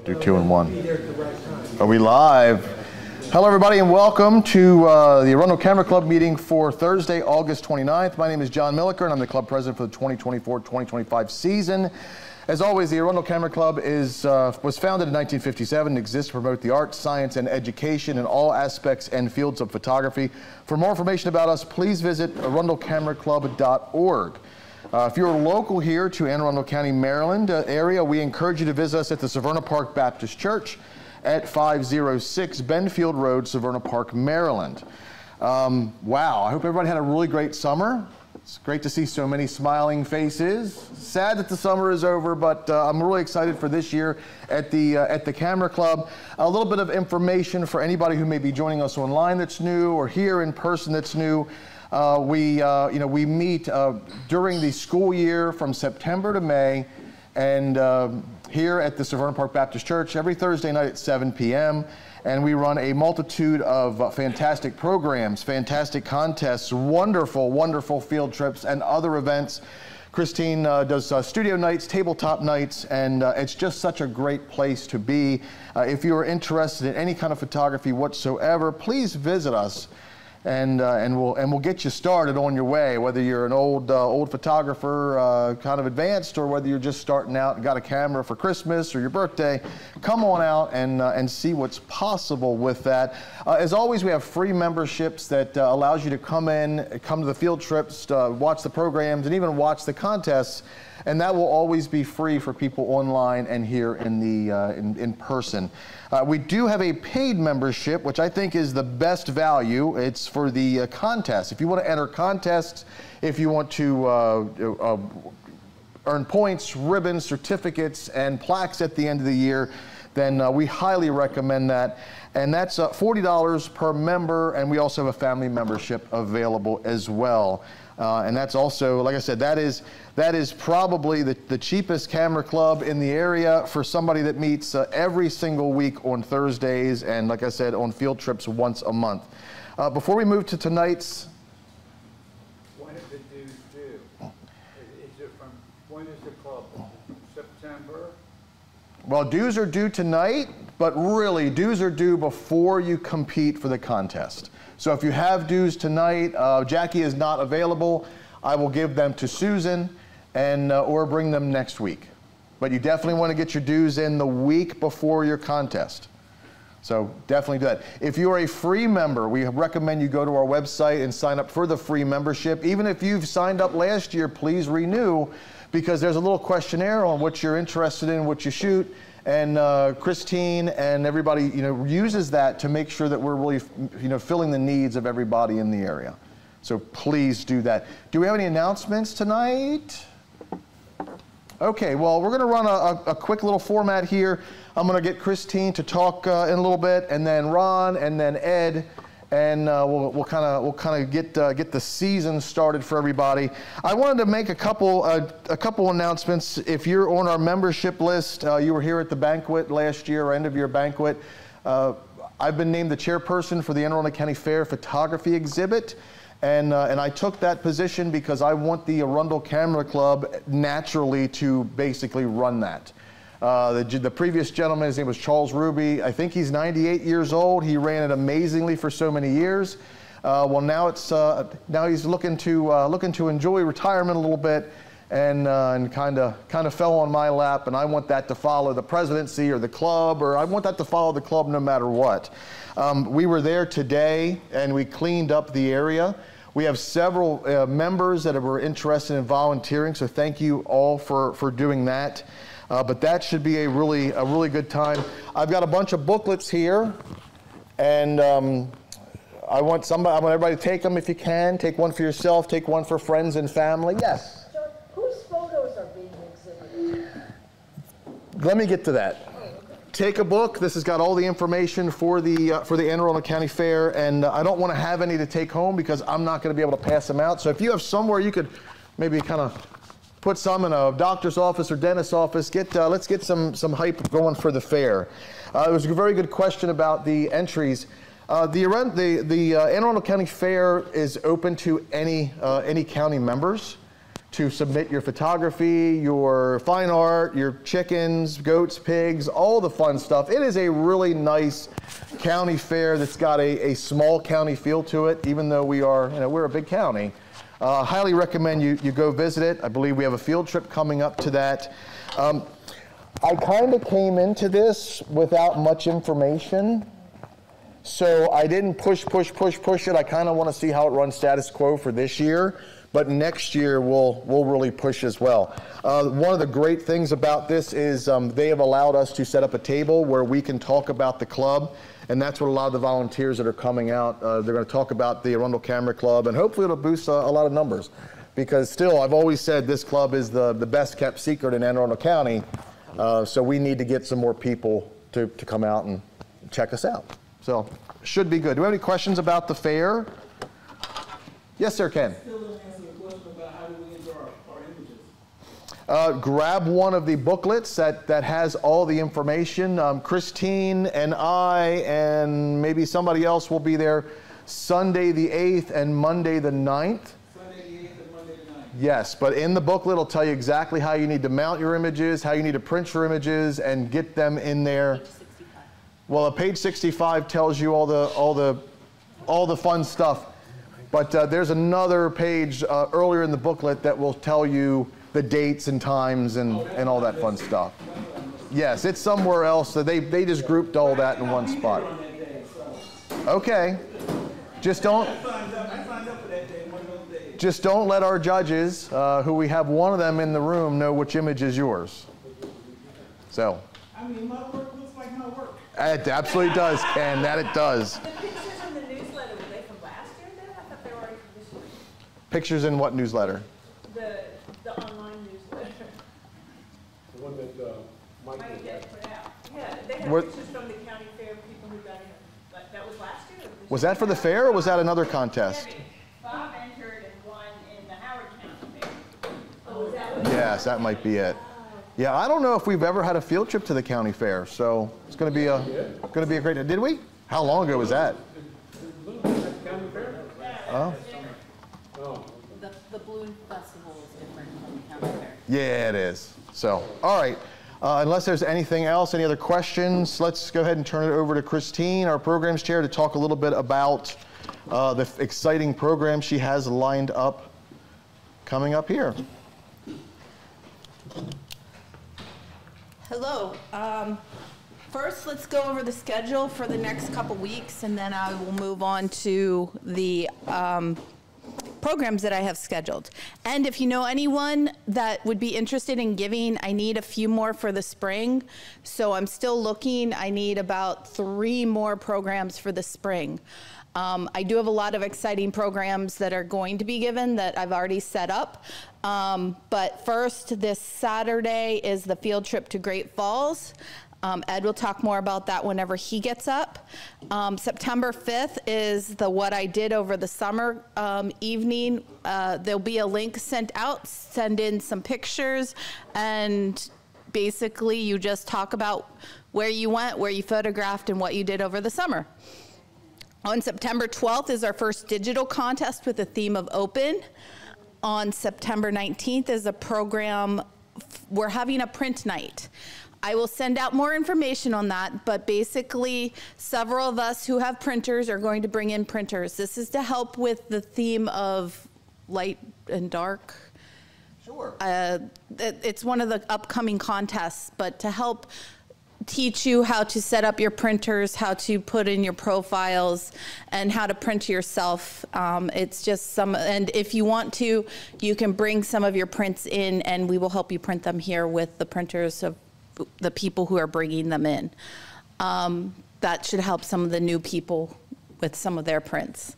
Do 2 and 1. Are we live? Hello everybody and welcome to the Arundel Camera Club meeting for Thursday, August 29th. My name is John Milliker and I'm the club president for the 2024-2025 season. As always, the Arundel Camera Club was founded in 1957 and exists to promote the arts, science, and education in all aspects and fields of photography. For more information about us, please visit arundelcameraclub.org. If you're local here to Anne Arundel County, Maryland area, we encourage you to visit us at the Severna Park Baptist Church at 506 Benfield Road, Severna Park, Maryland. Wow, I hope everybody had a really great summer. It's great to see so many smiling faces. Sad that the summer is over, but I'm really excited for this year at the Camera Club. A little bit of information for anybody who may be joining us online that's new or here in person that's new. We meet during the school year from September to May, and here at the Severna Park Baptist Church every Thursday night at 7 p.m. And we run a multitude of fantastic programs, fantastic contests, wonderful, wonderful field trips, and other events. Christine does studio nights, tabletop nights, and it's just such a great place to be. If you are interested in any kind of photography whatsoever, please visit us. And we'll get you started on your way, whether you're an old photographer, kind of advanced, or whether you're just starting out and got a camera for Christmas or your birthday. Come on out and see what's possible with that. As always, we have free memberships that allows you to come to the field trips, watch the programs, and even watch the contests. And that will always be free for people online and here in person. We do have a paid membership, which I think is the best value. It's for the contest. If you want to enter contests, if you want to earn points, ribbons, certificates, and plaques at the end of the year, then we highly recommend that. And that's $40 per member, and we also have a family membership available as well. And that's also, like I said, that is probably the cheapest camera club in the area for somebody that meets every single week on Thursdays, and like I said, on field trips once a month. Before we move to tonight's... When is the dues due? When is the club? September? Well, dues are due tonight, but really, dues are due before you compete for the contest. So if you have dues tonight, Jackie is not available, I will give them to Susan and or bring them next week. But you definitely want to get your dues in the week before your contest. So definitely do that. If you are a free member, we recommend you go to our website and sign up for the free membership. Even if you've signed up last year, please renew, because there's a little questionnaire on what you're interested in, what you shoot. And Christine and everybody, uses that to make sure that we're really, filling the needs of everybody in the area. So please do that. Do we have any announcements tonight? Okay, well, we're going to run a quick little format here. I'm going to get Christine to talk in a little bit, and then Ron, and then Ed. And we'll kind of get the season started for everybody. I wanted to make a couple announcements. If you're on our membership list, you were here at the banquet last year, or end of year banquet. I've been named the chairperson for the Anne Arundel County Fair photography exhibit, and I took that position because I want the Arundel Camera Club naturally to basically run that. The previous gentleman, his name was Charles Ruby. I think he's 98 years old. He ran it amazingly for so many years. Well, now he's looking to enjoy retirement a little bit, and kind of fell on my lap. And I want that to follow the presidency or the club, or I want that to follow the club no matter what. We were there today, and we cleaned up the area. We have several members that were interested in volunteering, so thank you all for doing that. But that should be a really good time. I've got a bunch of booklets here, and I want everybody to take them if you can. Take one for yourself, take one for friends and family. Yes? John, whose photos are being exhibited? Let me get to that. Oh, okay. Take a book. This has got all the information for the Anne Arundel County Fair, and I don't want to have any to take home because I'm not going to be able to pass them out. So if you have somewhere you could maybe kind of put some in a doctor's office or dentist's office. Let's get some hype going for the fair. It was a very good question about the entries. The Anne Arundel County Fair is open to any county members. to submit your photography, your fine art, your chickens, goats, pigs, all the fun stuff. It is a really nice county fair that's got a small county feel to it, even though we're a big county. Highly recommend you go visit it. I believe we have a field trip coming up to that. I kind of came into this without much information, so I didn't push it. I kind of want to see how it runs status quo for this year, but next year we'll really push as well. One of the great things about this is they have allowed us to set up a table where we can talk about the club, and that's what a lot of the volunteers that are coming out, they're going to talk about the Arundel Camera Club, and hopefully it'll boost a lot of numbers. Because still, I've always said this club is the best kept secret in Anne Arundel County, so we need to get some more people to come out and check us out. So, should be good. Do we have any questions about the fair? Yes, sir, Ken. Still didn't answer the question about how do we enter our images. Grab one of the booklets that has all the information. Christine and I and maybe somebody else will be there Sunday the 8th and Monday the 9th. Yes, but in the booklet it'll tell you exactly how you need to mount your images, how you need to print your images, and get them in there. Page 65. Well, page 65 tells you all the fun stuff. But there's another page earlier in the booklet that will tell you the dates and times and all that fun stuff. Yes, it's somewhere else. So they just grouped all that in one spot. Okay. Just don't let our judges, who we have one of them in the room, know which image is yours. So. I mean, my work looks like my work. It absolutely does, Ken. That it does. The pictures in the newsletter, were they from last year then? I thought they were already from this year. Pictures in what newsletter? The online newsletter. The one that Mike Get put out. Yeah, they have pictures from the county fair people who got in. But that was last year? Or this Was that for the fair or was that another contest? Bob entered and won in the Howard County Fair. Oh, was that what? Yes, that might be it. Yeah, I don't know if we've ever had a field trip to the county fair, so it's going to be a great. Did we? How long ago was that? County Fair? Oh. The Balloon Festival is different from the county fair. Yeah, it is. So, all right. Unless there's anything else, any other questions, let's go ahead and turn it over to Christine, our programs chair, to talk a little bit about the exciting program she has lined up coming up here. Hello. First, let's go over the schedule for the next couple weeks, and then I will move on to the programs that I have scheduled. And if you know anyone that would be interested in giving, I need a few more for the spring. So I'm still looking. I need about 3 more programs for the spring. I do have a lot of exciting programs that are going to be given that I've already set up. But first, this Saturday is the field trip to Great Falls. Ed will talk more about that whenever he gets up. September 5th is the What I Did Over the Summer evening. There'll be a link sent out, send in some pictures, and basically you just talk about where you went, where you photographed, and what you did over the summer. On September 12th is our first digital contest with the theme of open. On September 19th is a program, we're having a print night. I will send out more information on that, but basically several of us who have printers are going to bring in printers. This is to help with the theme of light and dark. Sure. It's one of the upcoming contests, but to help teach you how to set up your printers, how to put in your profiles, and how to print yourself. It's just and if you want to, you can bring some of your prints in and we will help you print them here with the printers of the people who are bringing them in. That should help some of the new people with some of their prints.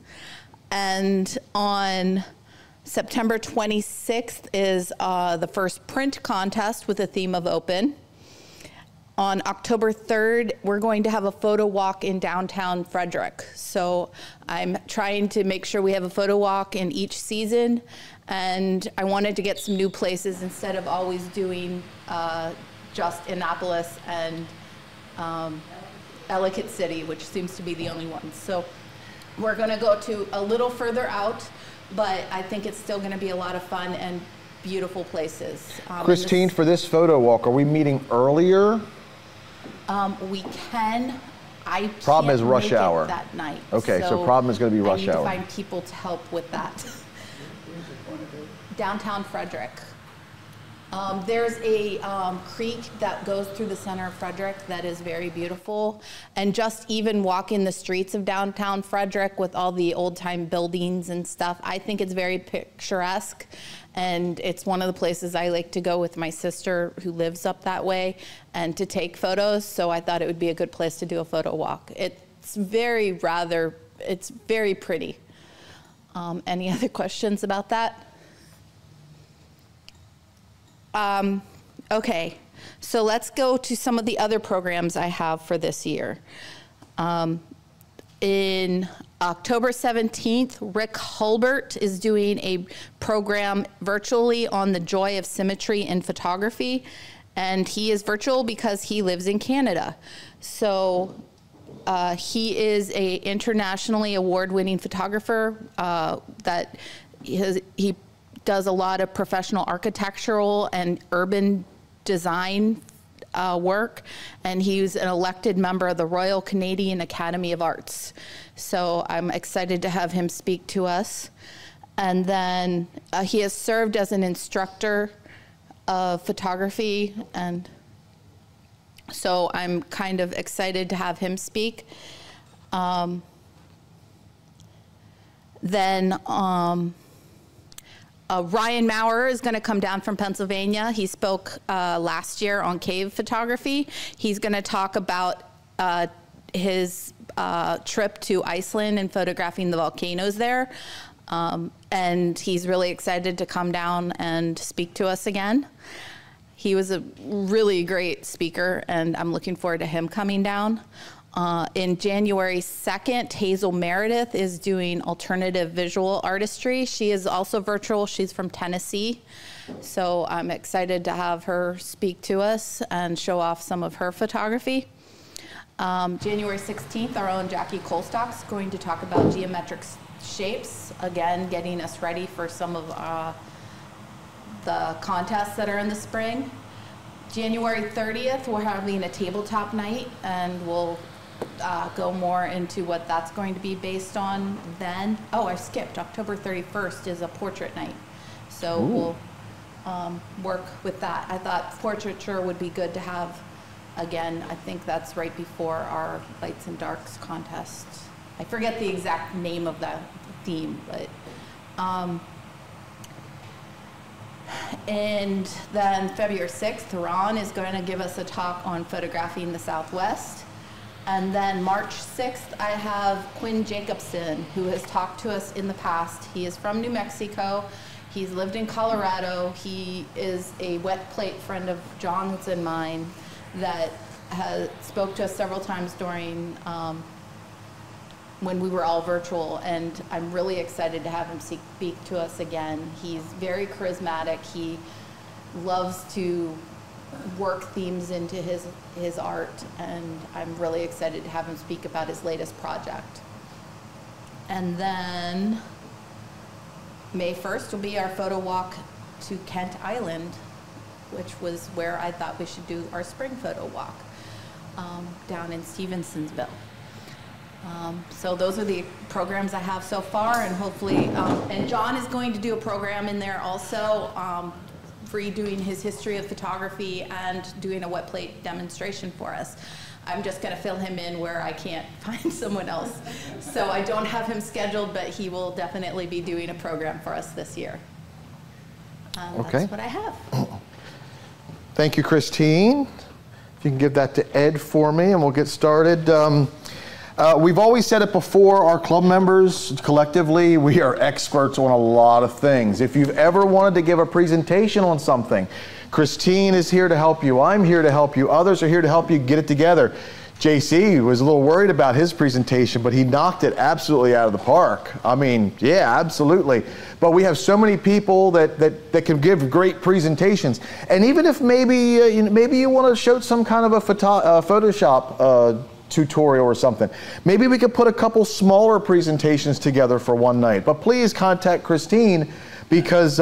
And on September 26th is the first print contest with the theme of open. On October 3rd, we're going to have a photo walk in downtown Frederick. So I'm trying to make sure we have a photo walk in each season, and I wanted to get some new places instead of always doing just Annapolis and Ellicott City, which seems to be the only ones. So we're gonna go to a little further out, but I think it's still gonna be a lot of fun, and beautiful places. Christine, for this photo walk, are we meeting earlier? We can. I Problem can't is rush make it hour. that night. Okay, so problem is going to be rush hour. I need to find people to help with that. Downtown Frederick. There's a creek that goes through the center of Frederick that is very beautiful. And just even walking the streets of downtown Frederick with all the old-time buildings and stuff, I think it's very picturesque. And it's one of the places I like to go with my sister who lives up that way and to take photos. So I thought it would be a good place to do a photo walk. It's very pretty. Any other questions about that? Okay, so let's go to some of the other programs I have for this year. In October 17th, Rick Hulbert is doing a program virtually on the joy of symmetry in photography, and he is virtual because he lives in Canada. So he is an internationally award-winning photographer that he does a lot of professional architectural and urban design work, and he's an elected member of the Royal Canadian Academy of Arts. So I'm excited to have him speak to us. And then he has served as an instructor of photography, and so I'm kind of excited to have him speak. Ryan Maurer is going to come down from Pennsylvania. He spoke last year on cave photography. He's going to talk about his trip to Iceland and photographing the volcanoes there. And he's really excited to come down and speak to us again. He was a really great speaker, and I'm looking forward to him coming down. In January 2nd, Hazel Meredith is doing alternative visual artistry. She is also virtual. She's from Tennessee. So I'm excited to have her speak to us and show off some of her photography. January 16th, our own Jackie Colstock is going to talk about geometric shapes, again, getting us ready for some of the contests that are in the spring. January 30th, we're having a tabletop night, and we'll go more into what that's going to be based on then. Oh, I skipped. October 31st is a portrait night. So we'll work with that. I thought portraiture would be good to have again. I think that's right before our Lights and Darks contest. I forget the exact name of that theme, but and then February 6th, Ron is going to give us a talk on photographing the Southwest. And then March 6th, I have Quinn Jacobson, who has talked to us in the past. He is from New Mexico. He's lived in Colorado. He is a wet plate friend of John's and mine that has spoke to us several times during when we were all virtual, and I'm really excited to have him speak to us again. He's very charismatic. He loves to work themes into his art, and I'm really excited to have him speak about his latest project. And then May 1st will be our photo walk to Kent Island, which was where I thought we should do our spring photo walk down in Stevensonville. So those are the programs I have so far, and hopefully, and John is going to do a program in there also, redoing his history of photography and doing a wet plate demonstration for us. I'm just going to fill him in where I can't find someone else. So I don't have him scheduled, but he will definitely be doing a program for us this year. Okay. That's what I have. Thank you, Christine. If you can give that to Ed for me, and we'll get started. We've always said it before, our club members, collectively, we are experts on a lot of things. If you've ever wanted to give a presentation on something, Christine is here to help you. I'm here to help you. Others are here to help you get it together. JC was a little worried about his presentation, but he knocked it absolutely out of the park. I mean, yeah, absolutely. But we have so many people that can give great presentations. And even if maybe you want to show some kind of a Photoshop tutorial or something, maybe we could put a couple smaller presentations together for one night. But please contact Christine, because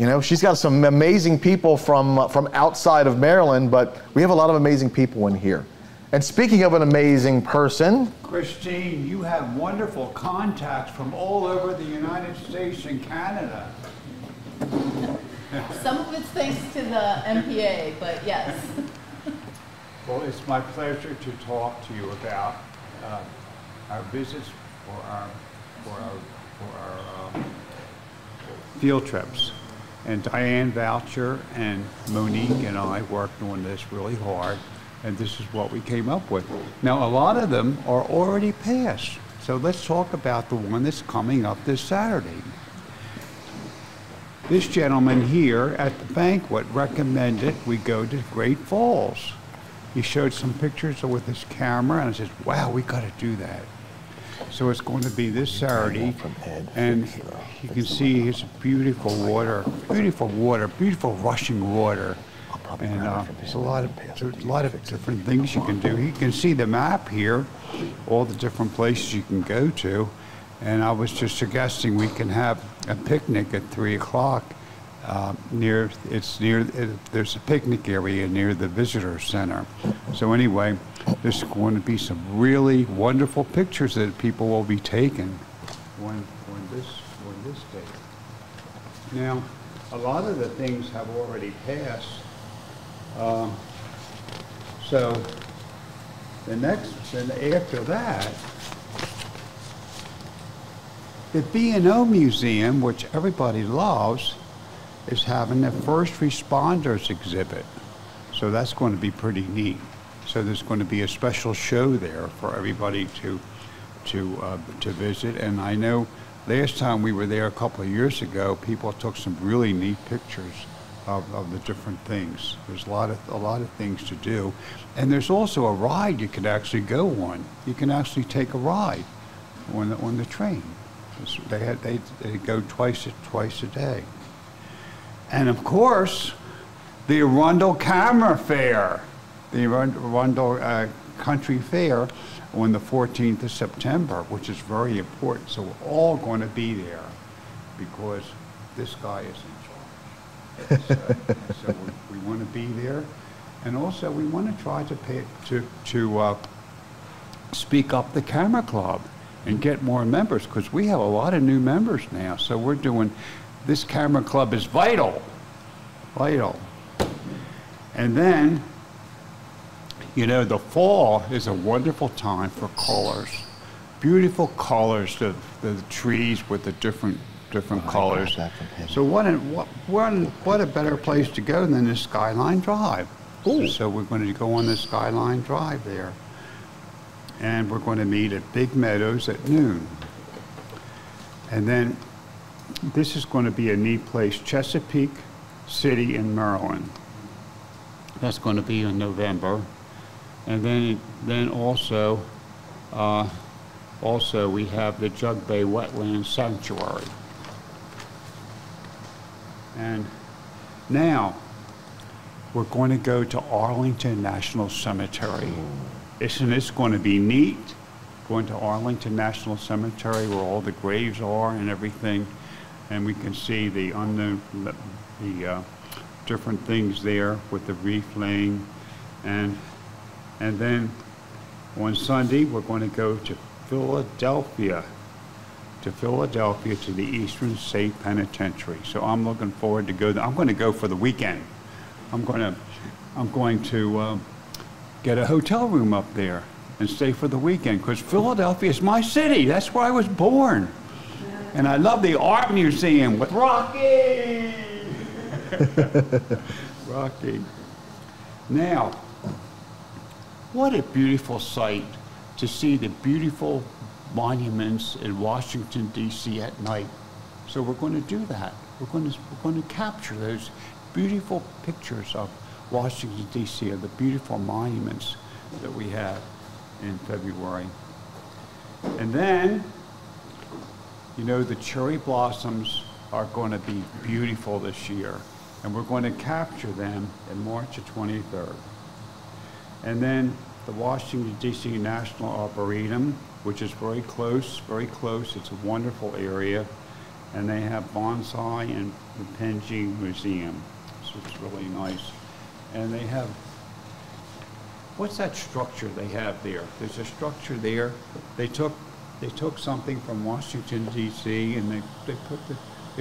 You know, she's got some amazing people from outside of Maryland, but we have a lot of amazing people in here. And speaking of an amazing person, Christine, you have wonderful contacts from all over the United States and Canada. Some of it's thanks to the MPA, but yes. Well, it's my pleasure to talk to you about our visits for our field trips. And Diane Voucher and Monique and I worked on this really hard, and this is what we came up with. Now, a lot of them are already passed, so let's talk about the one that's coming up this Saturday. This gentleman here at the banquet recommended we go to Great Falls. He showed some pictures with his camera, and I said, wow, we got to do that. So it's going to be this Saturday, and you can see it's beautiful water, beautiful rushing water. And there's a lot of different things you can do. You can see the map here, all the different places you can go to. And I was just suggesting we can have a picnic at 3 o'clock there's a picnic area near the visitor center. So anyway, there's going to be some really wonderful pictures that people will be taking on this day. Now, a lot of the things have already passed. So then after that, the B&O Museum, which everybody loves, is having a first responders exhibit. So that's going to be pretty neat. So there's going to be a special show there for everybody to visit. And I know last time we were there a couple of years ago, people took some really neat pictures of the different things. There's a lot of things to do. And there's also a ride you can actually go on. You can actually take a ride on the train. They go twice a day. And of course, the Arundel Camera Fair, the Arundel Country Fair on the 14th of September, which is very important. So we're all going to be there because this guy is in charge. So we want to be there. And also we want to try to speak up the Camera Club and get more members, because we have a lot of new members now. So we're doing, this Camera Club is vital. And then, you know, the fall is a wonderful time for colors. Beautiful colors, the trees with the different colors. So what a better place to go than the Skyline Drive. Ooh. So we're going to go on the Skyline Drive there. And we're going to meet at Big Meadows at noon. And then this is going to be a neat place, Chesapeake City in Maryland. That's going to be in November. And then also we have the Jug Bay Wetlands Sanctuary. And now we're going to go to Arlington National Cemetery. Isn't this going to be neat? Going to Arlington National Cemetery where all the graves are and everything, and we can see the different things there with the wreath laying, and then on Sunday we're going to go to Philadelphia, to the Eastern State Penitentiary. So I'm looking forward to go there. I'm going to go for the weekend. I'm going to get a hotel room up there and stay for the weekend, because Philadelphia is my city. That's where I was born. And I love the art museum with Rocky. Rocky. Now, what a beautiful sight to see the beautiful monuments in Washington, D.C. at night. So we're going to do that. We're going to capture those beautiful pictures of Washington, D.C., of the beautiful monuments that we have in February. And then, you know, the cherry blossoms are going to be beautiful this year, and we're going to capture them in March the 23rd. And then the Washington, D.C. National Arboretum, which is very close. It's a wonderful area. And they have bonsai and the Penji Museum, so it's really nice. And they have, what's that structure they have there? There's a structure there. They took something from Washington D.C. and they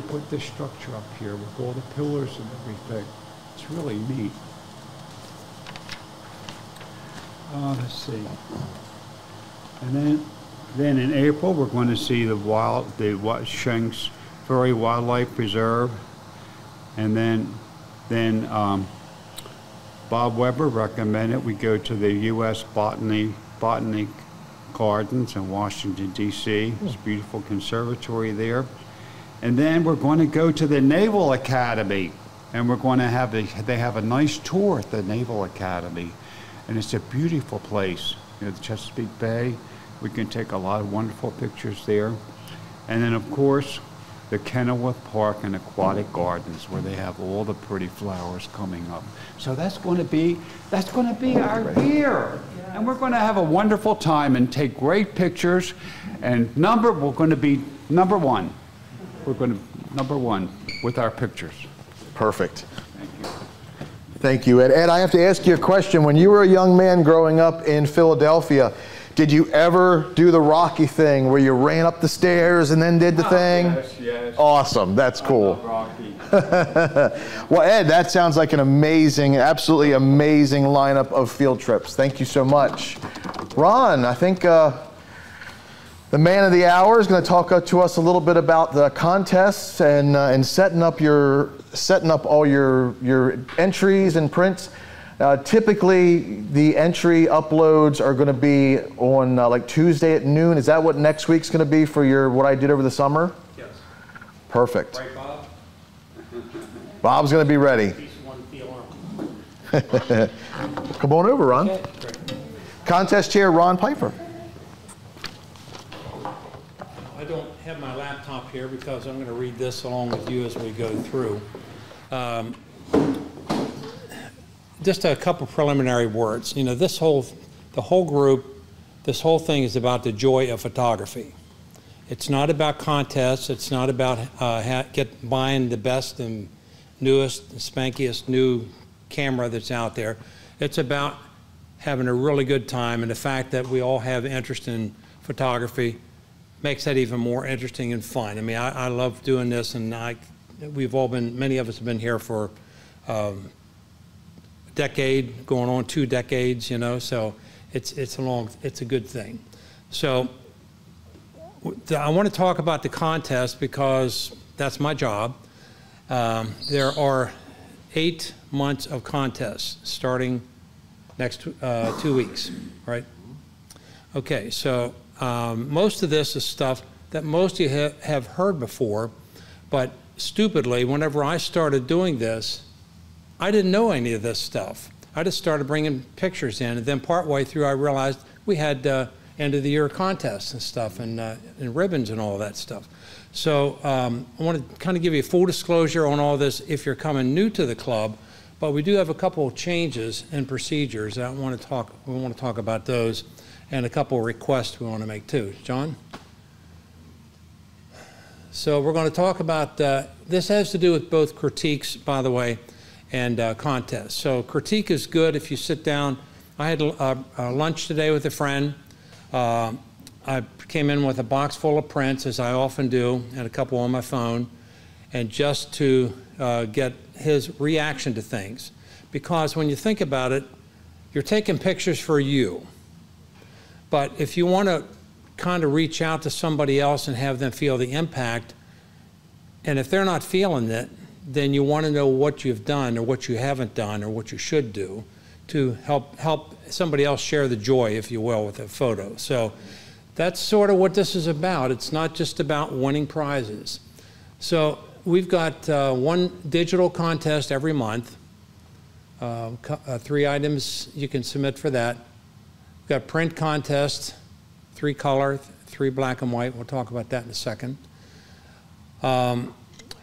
put this structure up here with all the pillars and everything. It's really neat. Let's see. And then in April we're going to see the Shanks Ferry Wildlife Preserve, and then Bob Weber recommended we go to the U.S. Botany Gardens in Washington, D.C. It's a beautiful conservatory there. And then we're going to go to the Naval Academy, and we're going to have they have a nice tour at the Naval Academy, and it's a beautiful place. You know, the Chesapeake Bay. We can take a lot of wonderful pictures there. And then, of course, the Kenilworth Park and Aquatic Gardens, where they have all the pretty flowers coming up. So that's going to be our year. And we're going to have a wonderful time and take great pictures. And we're going to be number one. We're going to number one with our pictures. Perfect. Thank you. Thank you, Ed. Ed, I have to ask you a question. When you were a young man growing up in Philadelphia, did you ever do the Rocky thing where you ran up the stairs and then did the thing? Yes. Awesome. That's cool. I love Rocky. Well, Ed, that sounds like an amazing, absolutely amazing lineup of field trips. Thank you so much. Ron, I think the man of the hour is going to talk to us a little bit about the contests and setting up all your entries and prints. Typically, the entry uploads are going to be on like Tuesday at noon. Is that what next week's going to be for what I did over the summer? Yes. Perfect. Right, Bob? Bob's going to be ready. Piece one, the alarm. Come on over, Ron. Okay, great. Contest chair, Ron Piper. I don't have my laptop here because I'm going to read this along with you as we go through. Just a couple preliminary words. You know, the whole group, this whole thing is about the joy of photography. It's not about contests. It's not about buying the best and newest, and spankiest new camera that's out there. It's about having a really good time, and the fact that we all have interest in photography makes that even more interesting and fun. I mean, I love doing this, and many of us have been here for decade, going on 2 decades, you know, so it's a good thing. So I want to talk about the contest because that's my job. There are 8 months of contests starting next 2 weeks, right? Okay, so most of this is stuff that most of you have heard before, but stupidly, whenever I started doing this, I didn't know any of this stuff. I just started bringing pictures in, and then partway through I realized we had end of the year contests and stuff, and ribbons and all that stuff. So I want to kind of give you a full disclosure on all this if you're coming new to the club, but we do have a couple of changes and procedures that we want to talk about those, and a couple of requests we want to make too. John? So we're going to talk about, this has to do with both critiques, by the way, and contests. So critique is good if you sit down. I had lunch today with a friend. I came in with a box full of prints, as I often do, and a couple on my phone, and just to get his reaction to things. Because when you think about it, you're taking pictures for you. But if you want to kind of reach out to somebody else and have them feel the impact, and if they're not feeling it, then you want to know what you've done or what you haven't done or what you should do to help somebody else share the joy, if you will, with a photo. So that's sort of what this is about. It's not just about winning prizes. So we've got one digital contest every month, 3 items you can submit for that. We've got print contest, 3 color, 3 black and white. We'll talk about that in a second.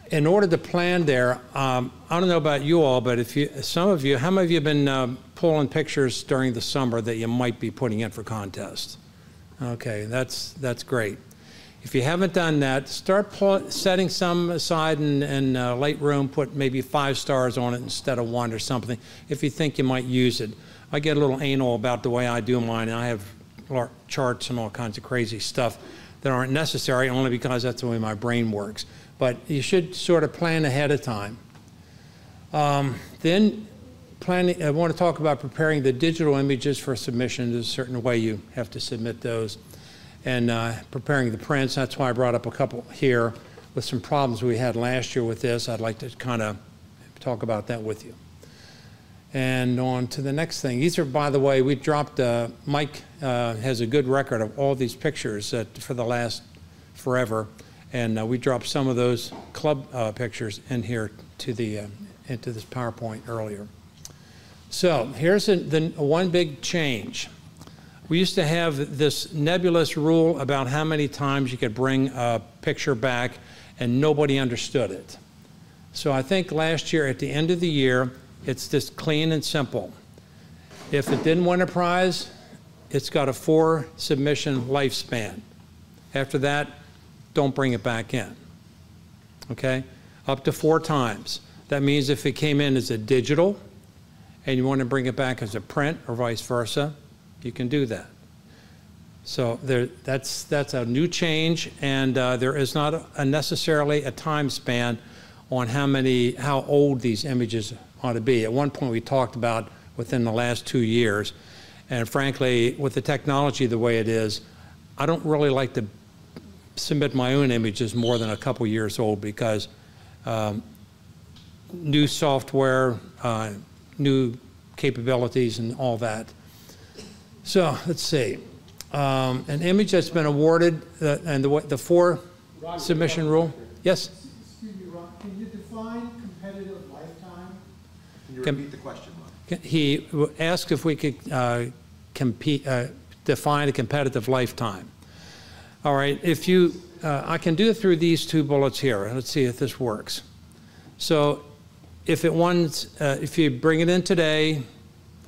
In order to plan there, I don't know about you all, but how many of you have been pulling pictures during the summer that you might be putting in for contests? Okay, that's great. If you haven't done that, start setting some aside in Lightroom, put maybe 5 stars on it instead of 1 or something, if you think you might use it. I get a little anal about the way I do mine. I have charts and all kinds of crazy stuff that aren't necessary, only because that's the way my brain works. But you should sort of plan ahead of time. Then I want to talk about preparing the digital images for submission. There's a certain way you have to submit those. And preparing the prints, that's why I brought up a couple here with some problems we had last year with this. I'd like to kind of talk about that with you. And on to the next thing. These are, by the way, we dropped, Mike has a good record of all these pictures for the last forever. And we dropped some of those club pictures in here to the, into this PowerPoint earlier. So here's the one big change. We used to have this nebulous rule about how many times you could bring a picture back, and nobody understood it. So I think last year, at the end of the year, it's just clean and simple. If it didn't win a prize, it's got a 4 submission lifespan. After that, don't bring it back in. Okay? Up to 4 times. That means if it came in as a digital and you want to bring it back as a print or vice versa, you can do that. So that's a new change, and there is not necessarily a time span on how old these images ought to be. At one point we talked about within the last 2 years, and frankly, with the technology the way it is, I don't really like to submit my own images more than a couple years old, because new software, new capabilities and all that. So let's see. An image that's been awarded, and the 4 submission rule. Yes? Excuse me, Ron. Can you define competitive lifetime? Can you repeat the question, Ron? He asked if we could define a competitive lifetime. All right. If you, I can do it through these 2 bullets here. Let's see if this works. So if it wins, if you bring it in today,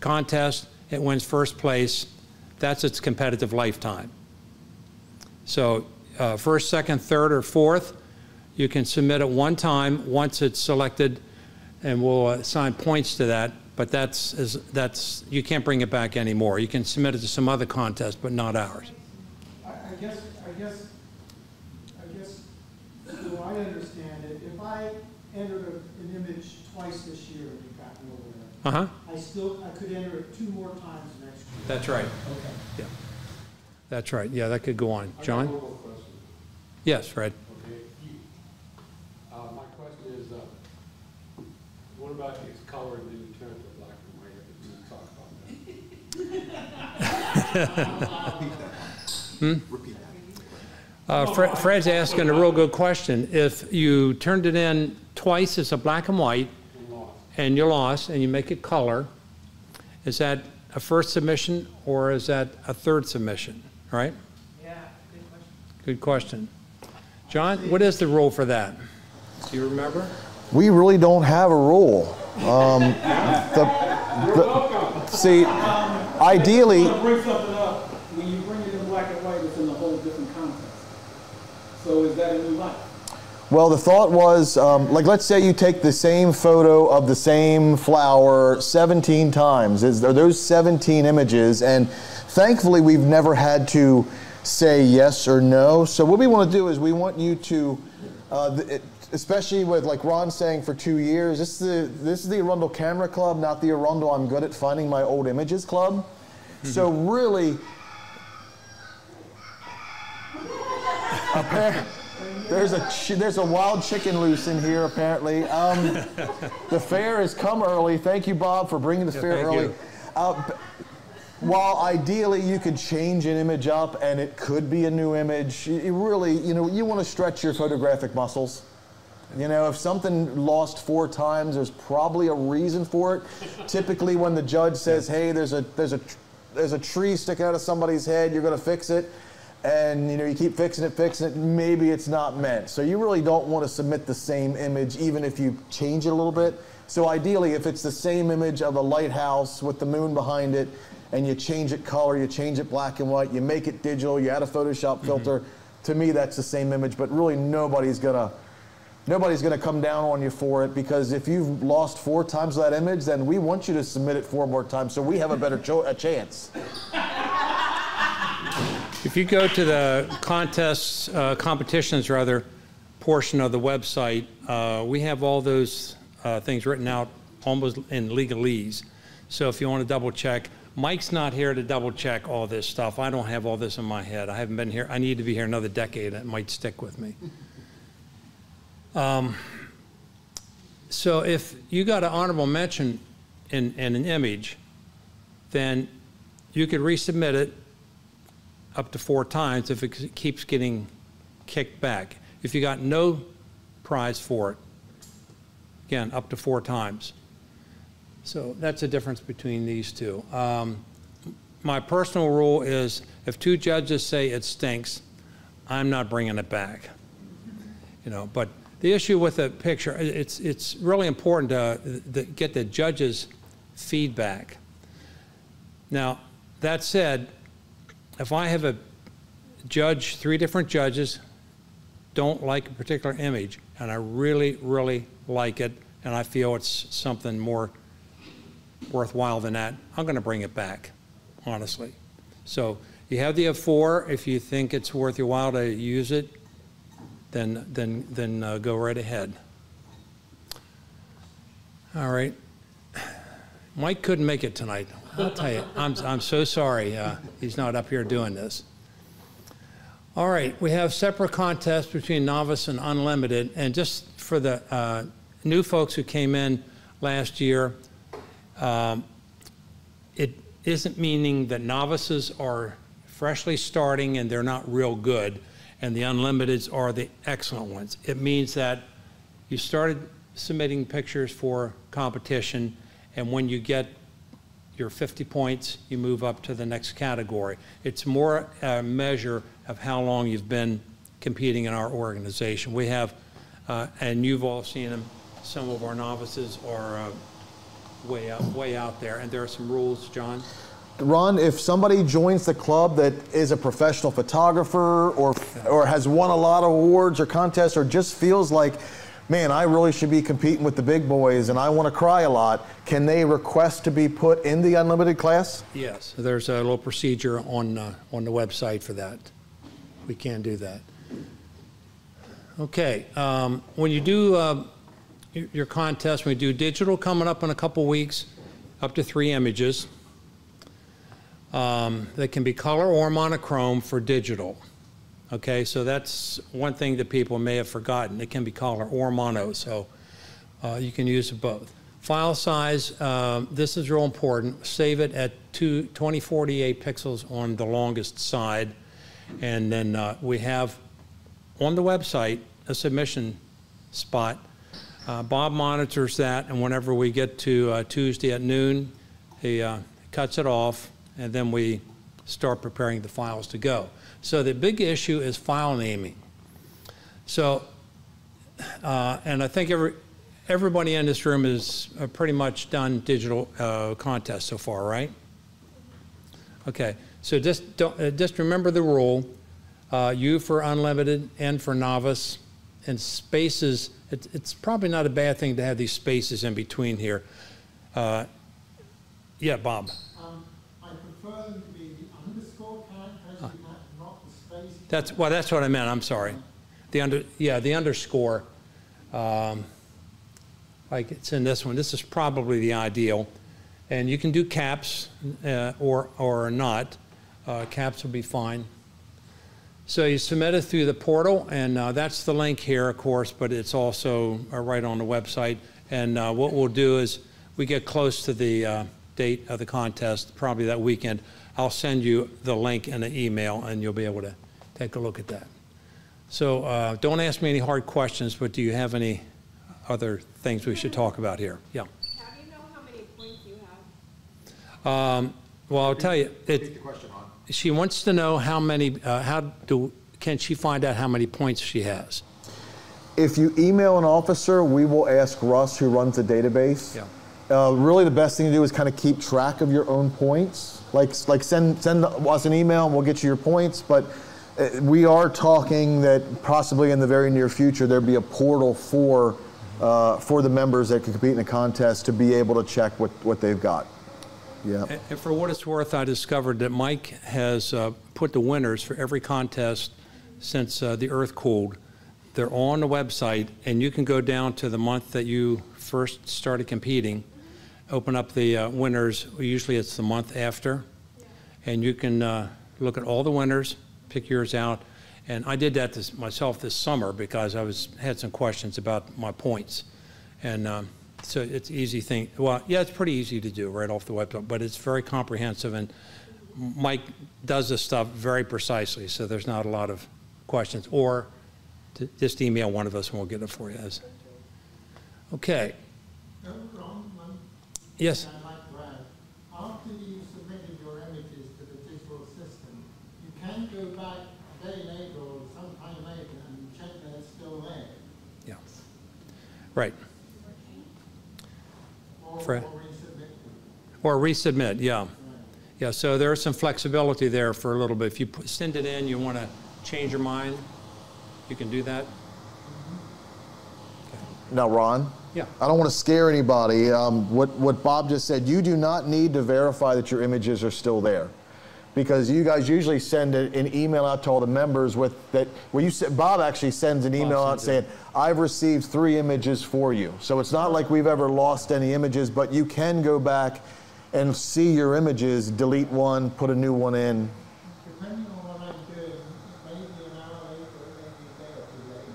contest, it wins first place. That's its competitive lifetime. So first, second, third, or fourth, you can submit it 1 time once it's selected, and we'll assign points to that. But that's you can't bring it back anymore. You can submit it to some other contest, but not ours. I guess, so I understand it. If I entered an image twice this year and we got nowhere, I could enter it 2 more times next year. That's right. Okay. Yeah. That's right. Yeah, that could go on. John? I got one more question. Yes, Fred. Okay. My question is, what about its color and then you turn it to black and white? We talk about that. Repeat that. Fred's asking a real good question. If you turned it in twice as a black and white, and you lost, and you make it color, is that a first submission or is that a 3rd submission, right? Yeah, good question. Good question. John, what is the rule for that? Do you remember? We really don't have a rule. See, ideally, I want to bring something up. When you bring it in black and white, it's in a whole different context. So is that a new life? well, the thought was, like, let's say you take the same photo of the same flower 17 times. Are those 17 images? And thankfully, we've never had to say yes or no. So what we want to do is we want you to, especially with, like Ron saying, for 2 years, this is the Arundel Camera Club, not the Arundel I'm good at finding my old images club. So really, there's a wild chicken loose in here apparently. The fair has come early. Thank you, Bob, for bringing the fair early. While ideally you could change an image up and it could be a new image, you really, you want to stretch your photographic muscles. If something lost 4 times, there's probably a reason for it. Typically, when the judge says, "Hey, there's a tree sticking out of somebody's head, you're going to fix it," and you keep fixing it, maybe it's not meant. So you really don't want to submit the same image, even if you change it a little bit. So ideally, if it's the same image of a lighthouse with the moon behind it, and you change it color, you change it black and white, you make it digital, you add a Photoshop filter, to me, that's the same image, but really nobody's gonna come down on you for it, because if you've lost 4 times that image, then we want you to submit it 4 more times so we have a better chance. If you go to the contests, competitions rather, portion of the website, we have all those things written out almost in legalese. So if you want to double check, Mike's not here to double check all this stuff. I don't have all this in my head. I haven't been here. I need to be here another decade. It might stick with me. So if you got an honorable mention in an image, then you could resubmit it up to 4 times if it keeps getting kicked back. If you got no prize for it, again, up to 4 times. So that's the difference between these two. My personal rule is if 2 judges say it stinks, I'm not bringing it back. You know, but the issue with the picture, it's really important to get the judges' feedback. Now, that said, if I have a judge, 3 different judges don't like a particular image, and I really, really like it, and I feel it's something more worthwhile than that, I'm going to bring it back, honestly. So you have the 4. If you think it's worth your while to use it, then go right ahead. All right. Mike couldn't make it tonight. I'll tell you, I'm so sorry he's not up here doing this. All right, we have separate contests between novice and unlimited, and just for the new folks who came in last year, it isn't meaning that novices are freshly starting and they're not real good, and the unlimiteds are the excellent ones. It means that you started submitting pictures for competition, and when you get your 50 points, you move up to the next category. It's more a measure of how long you've been competing in our organization. We have, and you've all seen them, some of our novices are way out there, and there are some rules, John. Ron, if somebody joins the club that is a professional photographer or has won a lot of awards or contests, or just feels like, man, I really should be competing with the big boys and I want to cry a lot, can they request to be put in the unlimited class? Yes, there's a little procedure on the website for that. We can do that. Okay, when you do your contest, when you do digital coming up in a couple weeks, up to 3 images. They can be color or monochrome for digital. Okay, so that's one thing that people may have forgotten. It can be color or mono, so you can use both. File size, this is real important. Save it at 2048 pixels on the longest side. And then we have on the website a submission spot. Bob monitors that, and whenever we get to Tuesday at noon, he cuts it off, and then we start preparing the files to go. So the big issue is file naming. So, and I think everybody in this room has pretty much done digital contests so far, right? Okay, so just remember the rule, U for unlimited, N for novice, and spaces. It's probably not a bad thing to have these spaces in between here. Yeah, Bob. I prefer them to be the underscore characters, not the space. That's what I meant. I'm sorry. The underscore. Like it's in this one. This is probably the ideal, and you can do caps or not. Caps will be fine. So you submit it through the portal, and that's the link here, of course, but it's also right on the website. And what we'll do is we get close to the date of the contest, probably that weekend. I'll send you the link in an email, and you'll be able to take a look at that. So don't ask me any hard questions, but do you have any other things we should talk about here? Yeah. How do you know how many points you have? Well, I'll tell you. Repeat the question, Ron. She wants to know how many, can she find out how many points she has? If you email an officer, we will ask Russ, who runs the database. Yeah. Really the best thing to do is kind of keep track of your own points. Like send us an email and we'll get you your points. But We are talking that possibly in the very near future there'd be a portal for the members that can compete in a contest to be able to check what they've got. Yeah. And for what it's worth, I discovered that Mike has put the winners for every contest since the Earth cooled. They're on the website, and you can go down to the month that you first started competing, open up the winners. Usually it's the month after, and you can look at all the winners, pick yours out. And I did that myself this summer because I had some questions about my points. And so it's easy thing. Well, yeah, it's pretty easy to do right off the website, but it's very comprehensive. And Mike does this stuff very precisely, so there's not a lot of questions. Or just email one of us and we'll get it for you. Okay. Yes. After you submitted your images to the digital system, you can go back a day later or sometime later and check that it's still there. Yeah. Right. Or resubmit, yeah. Yeah, so there's some flexibility there for a little bit. If you send it in, you want to change your mind, you can do that. Now, Ron? Yeah. I don't want to scare anybody. What Bob just said, you do not need to verify that your images are still there, because you guys usually send an email out to all the members with that. Well, Bob actually sends an email out saying, "I've received 3 images for you." So it's not like we've ever lost any images, but you can go back and see your images, delete one, put a new one in. Depending on what I'm doing, maybe an hour later, maybe a day or 2 later.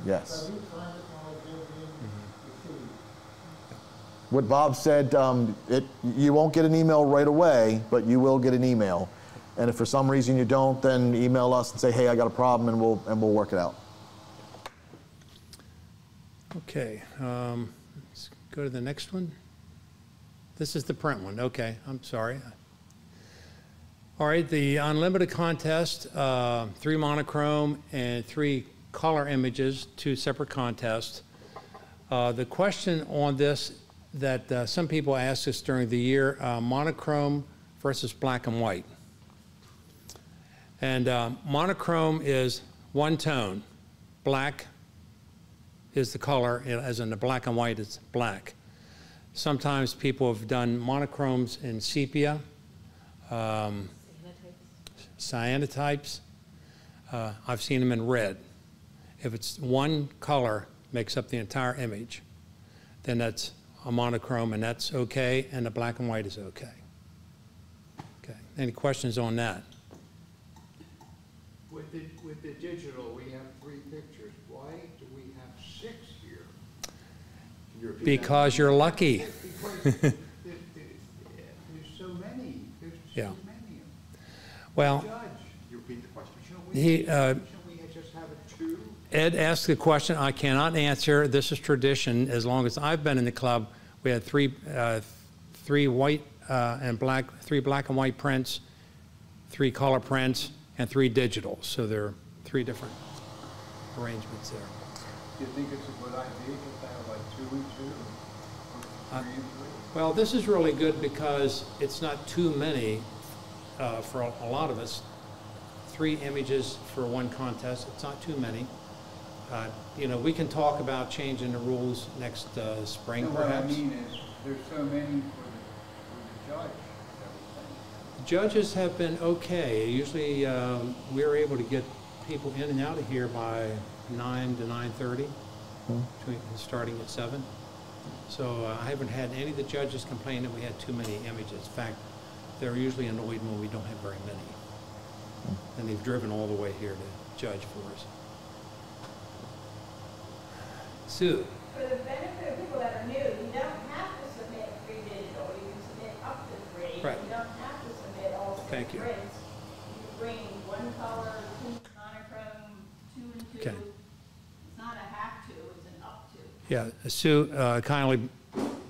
Yes. So each time it's all built in, you see. What Bob said, you won't get an email right away, but you will get an email. And if for some reason you don't, then email us and say, "Hey, I got a problem," and we'll work it out. Okay, let's go to the next one. This is the print one. Okay, I'm sorry. All right, the unlimited contest, 3 monochrome and 3 color images, 2 separate contests. The question on this that some people ask us during the year, monochrome versus black and white. And monochrome is one tone. Black is the color, as in the black and white is black. Sometimes people have done monochromes in sepia, cyanotypes. I've seen them in red. If it's one color makes up the entire image, then that's a monochrome, and that's okay, and the black and white is okay. Okay. Any questions on that? With the digital, we have 3 pictures. Why do we have 6 here? Because you're lucky. Because there's so many. There's Yeah. so many. Well, Judge, you repeat the question. Shouldn't we just have it 2? Ed asked the question. I cannot answer. This is tradition. As long as I've been in the club, we had 3 white and black, 3 black and white prints, 3 color prints, and 3 digital. So there are 3 different arrangements there. Do you think it's a good idea to have like 2 and 2, or 3 and 3? Well, this is really good because it's not too many for a lot of us. 3 images for one contest. It's not too many. You know, we can talk about changing the rules next spring, No, perhaps. what I mean is, there's so many for the judge. Judges have been okay. Usually we're able to get people in and out of here by 9 to 9:30, starting at 7. So I haven't had any of the judges complain that we had too many images. In fact, they're usually annoyed when we don't have very many. And they've driven all the way here to judge for us. Sue. For the benefit of people that are new, you don't have to submit 3 digital. You can submit up to 3. Right. You don't have to submit all 6 Thank you. prints. You can bring 1 color, 2 monochrome, 2 and 2. Okay. It's not a have to, it's an up to. Yeah, Sue kindly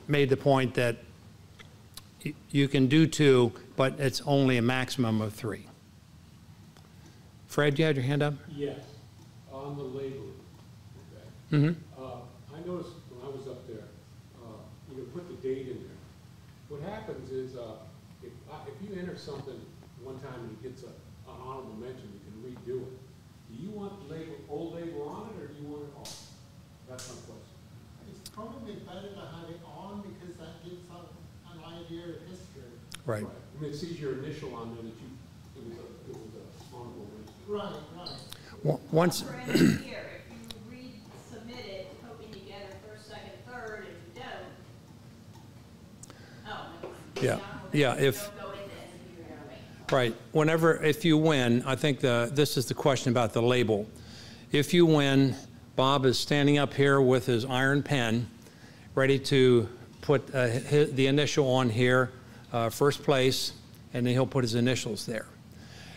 made the point that you can do 2, but it's only a maximum of 3. Fred, you had your hand up? Yes, on the labeling. Okay. Mm-hmm. I noticed when I was up there, you can put the date in there. What happens is, if you enter something one time and it gets a an honorable mention, we can redo it. Do you want the label, old label on it, or do you want it off? That's my question. It's probably better to have it on because that gives an idea of history. Right. I mean, it sees your initial on there that you, it was a honorable mention. Right, right. Once, For any year, if you resubmit it, hoping you get a first, second, third, if you don't, oh, never mind. Yeah. Yeah, if- Don't go into it, you're gonna wait. right, whenever, if you win, I think this is the question about the label. If you win, Bob is standing up here with his iron pen, ready to put the initial on here, first place, and then he'll put his initials there.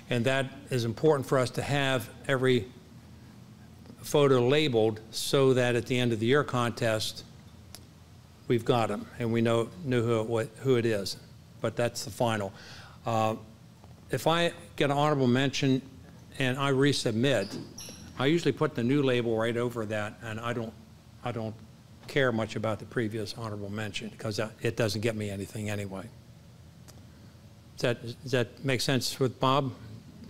And that is important for us to have every photo labeled so that at the end of the year contest, we've got them and we know who it is. But that's the final. If I get an honorable mention and I resubmit, I usually put the new label right over that, and I don't care much about the previous honorable mention because it doesn't get me anything anyway. Does that make sense with Bob?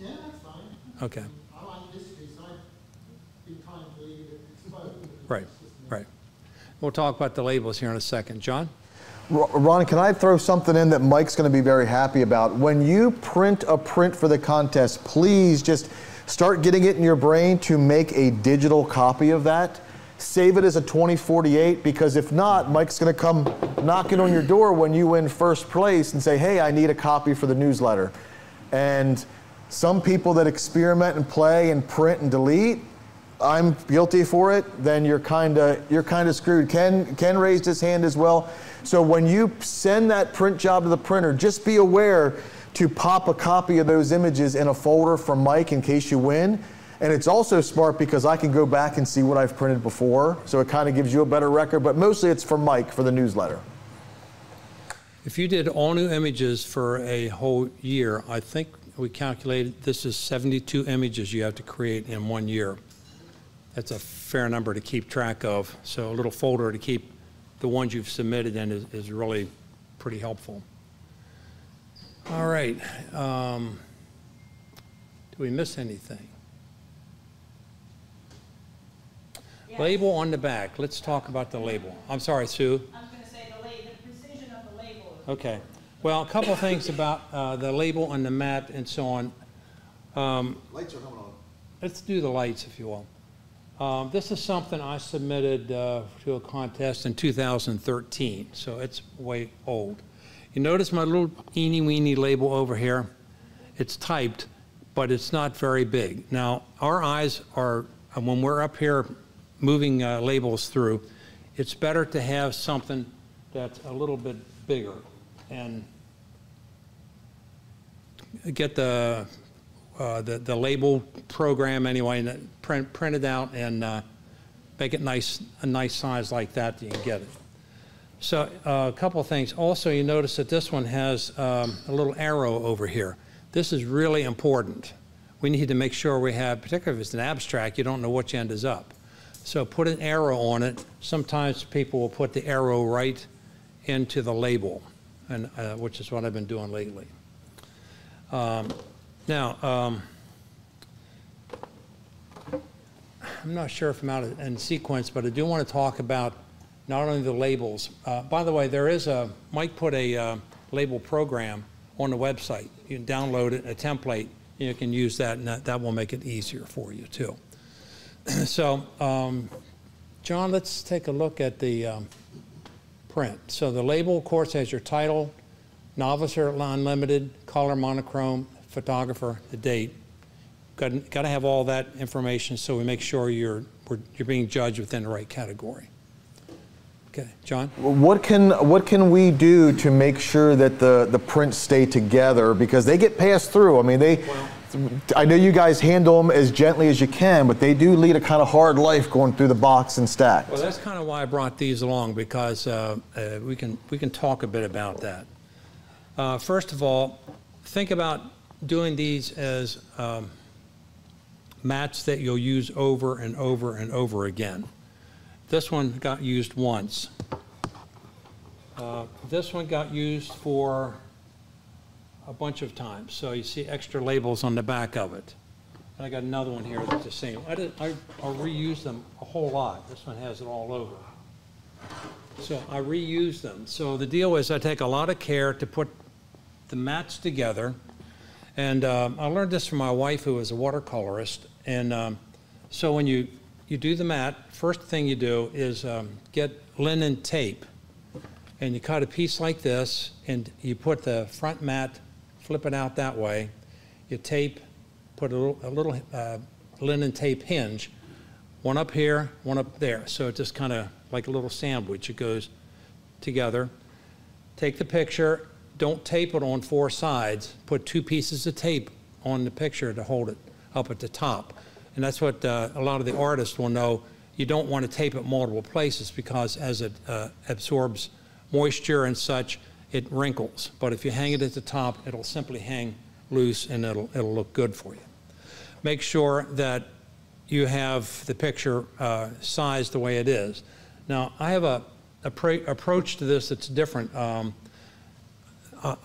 Yeah, that's fine. Okay. I like history, so I've been trying to leave it exposed. Right, right. We'll talk about the labels here in a second. John? Ron, can I throw something in that Mike's going to be very happy about? When you print a print for the contest, please just start getting it in your brain to make a digital copy of that. Save it as a 2048, because if not, Mike's going to come knocking on your door when you win first place and say, hey, I need a copy for the newsletter. And some people that experiment and play and print and delete, I'm guilty for it, then you're kind of screwed. Ken raised his hand as well. So when you send that print job to the printer, just be aware to pop a copy of those images in a folder from Mike in case you win. And it's also smart because I can go back and see what I've printed before, so it kind of gives you a better record, but mostly it's for Mike for the newsletter. If you did all new images for a whole year, I think we calculated this is 72 images you have to create in 1 year. That's a fair number to keep track of, so a little folder to keep the ones you've submitted in is really pretty helpful. All right, do we miss anything? Yes. Label on the back. Let's talk about the label. I'm sorry, Sue. I was gonna say the precision of the label. Okay. Well, a couple of things about the label on the mat and so on. Lights are coming on. Let's do the lights, if you will. This is something I submitted to a contest in 2013, so it's way old. You notice my little eeny weeny label over here? It's typed, but it's not very big. Now, our eyes are, when we're up here moving labels through, it's better to have something that's a little bit bigger and get the label program anyway, and print it out and make it a nice size like that you can get it. So a couple of things. Also, you notice that this one has a little arrow over here. This is really important. We need to make sure we have, particularly if it's an abstract, you don't know which end is up. So put an arrow on it. Sometimes people will put the arrow right into the label, and which is what I've been doing lately. Now, I'm not sure if I'm out in sequence, but I do want to talk about not only the labels. By the way, Mike put a label program on the website. You can download it, a template, and you can use that, and that will make it easier for you too. So, John, let's take a look at the print. So the label, of course, has your title, Novice or Unlimited, color, monochrome, photographer, the date. Got to have all that information so we make sure you're being judged within the right category. Okay, John? What can we do to make sure that the prints stay together, because they get passed through? I mean, I know you guys handle them as gently as you can, but they do lead a kind of hard life going through the box and stacked. Well, that's kind of why I brought these along, because we can talk a bit about that. First of all, think about doing these as mats that you'll use over and over and over again. This one got used once. This one got used for a bunch of times. So you see extra labels on the back of it. And I got another one here that's the same. I'll reuse them a whole lot. This one has it all over. So I reuse them. So the deal is I take a lot of care to put the mats together. And I learned this from my wife, who is a watercolorist. And so when you do the mat, first thing you do is get linen tape. And you cut a piece like this, and you put the front mat, flip it out that way. You tape, put a little linen tape hinge, one up here, one up there. So it's just kind of like a little sandwich. It goes together. Take the picture. Don't tape it on 4 sides. Put 2 pieces of tape on the picture to hold it up at the top. And that's what a lot of the artists will know. You don't want to tape it multiple places because as it absorbs moisture and such, it wrinkles. But if you hang it at the top, it'll simply hang loose and it'll look good for you. Make sure that you have the picture sized the way it is. Now, I have a approach to this that's different. A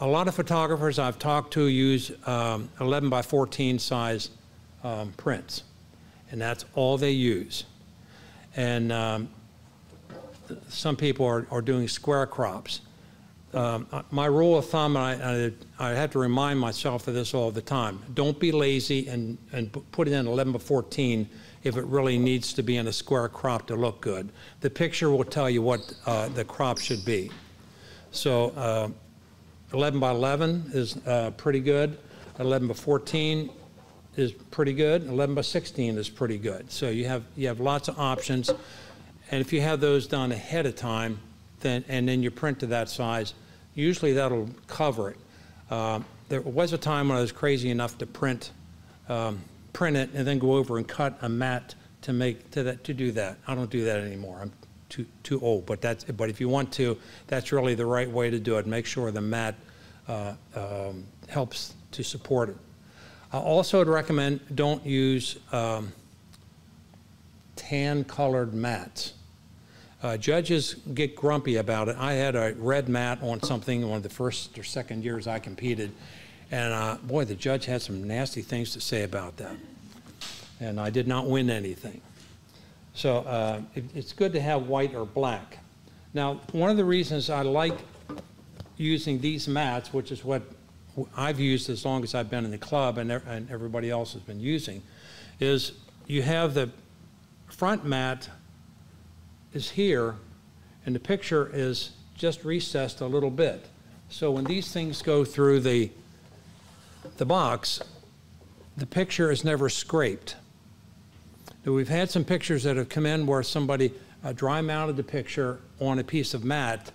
lot of photographers I've talked to use 11 by 14 size prints, and that's all they use. And some people are doing square crops. My rule of thumb, I have to remind myself of this all the time, don't be lazy and put it in 11 by 14 if it really needs to be in a square crop to look good. The picture will tell you what the crop should be. So 11 by 11 is pretty good. 11 by 14 is pretty good. 11 by 16 is pretty good. So you have lots of options. And if you have those done ahead of time, and then you print to that size, usually that'll cover it. There was a time when I was crazy enough to print it and then go over and cut a mat to do that. I don't do that anymore. I'm too old. But if you want to, that's really the right way to do it. Make sure the mat helps to support it. I also would recommend don't use tan-colored mats. Judges get grumpy about it. I had a red mat on something one of the first or second years I competed, and boy, the judge had some nasty things to say about that. And I did not win anything. So it's good to have white or black. Now, one of the reasons I like using these mats, which is what I've used as long as I've been in the club and everybody else has been using, is you have the front mat is here, and the picture is just recessed a little bit. So when these things go through the box, the picture is never scraped. Now, we've had some pictures that have come in where somebody dry mounted the picture on a piece of mat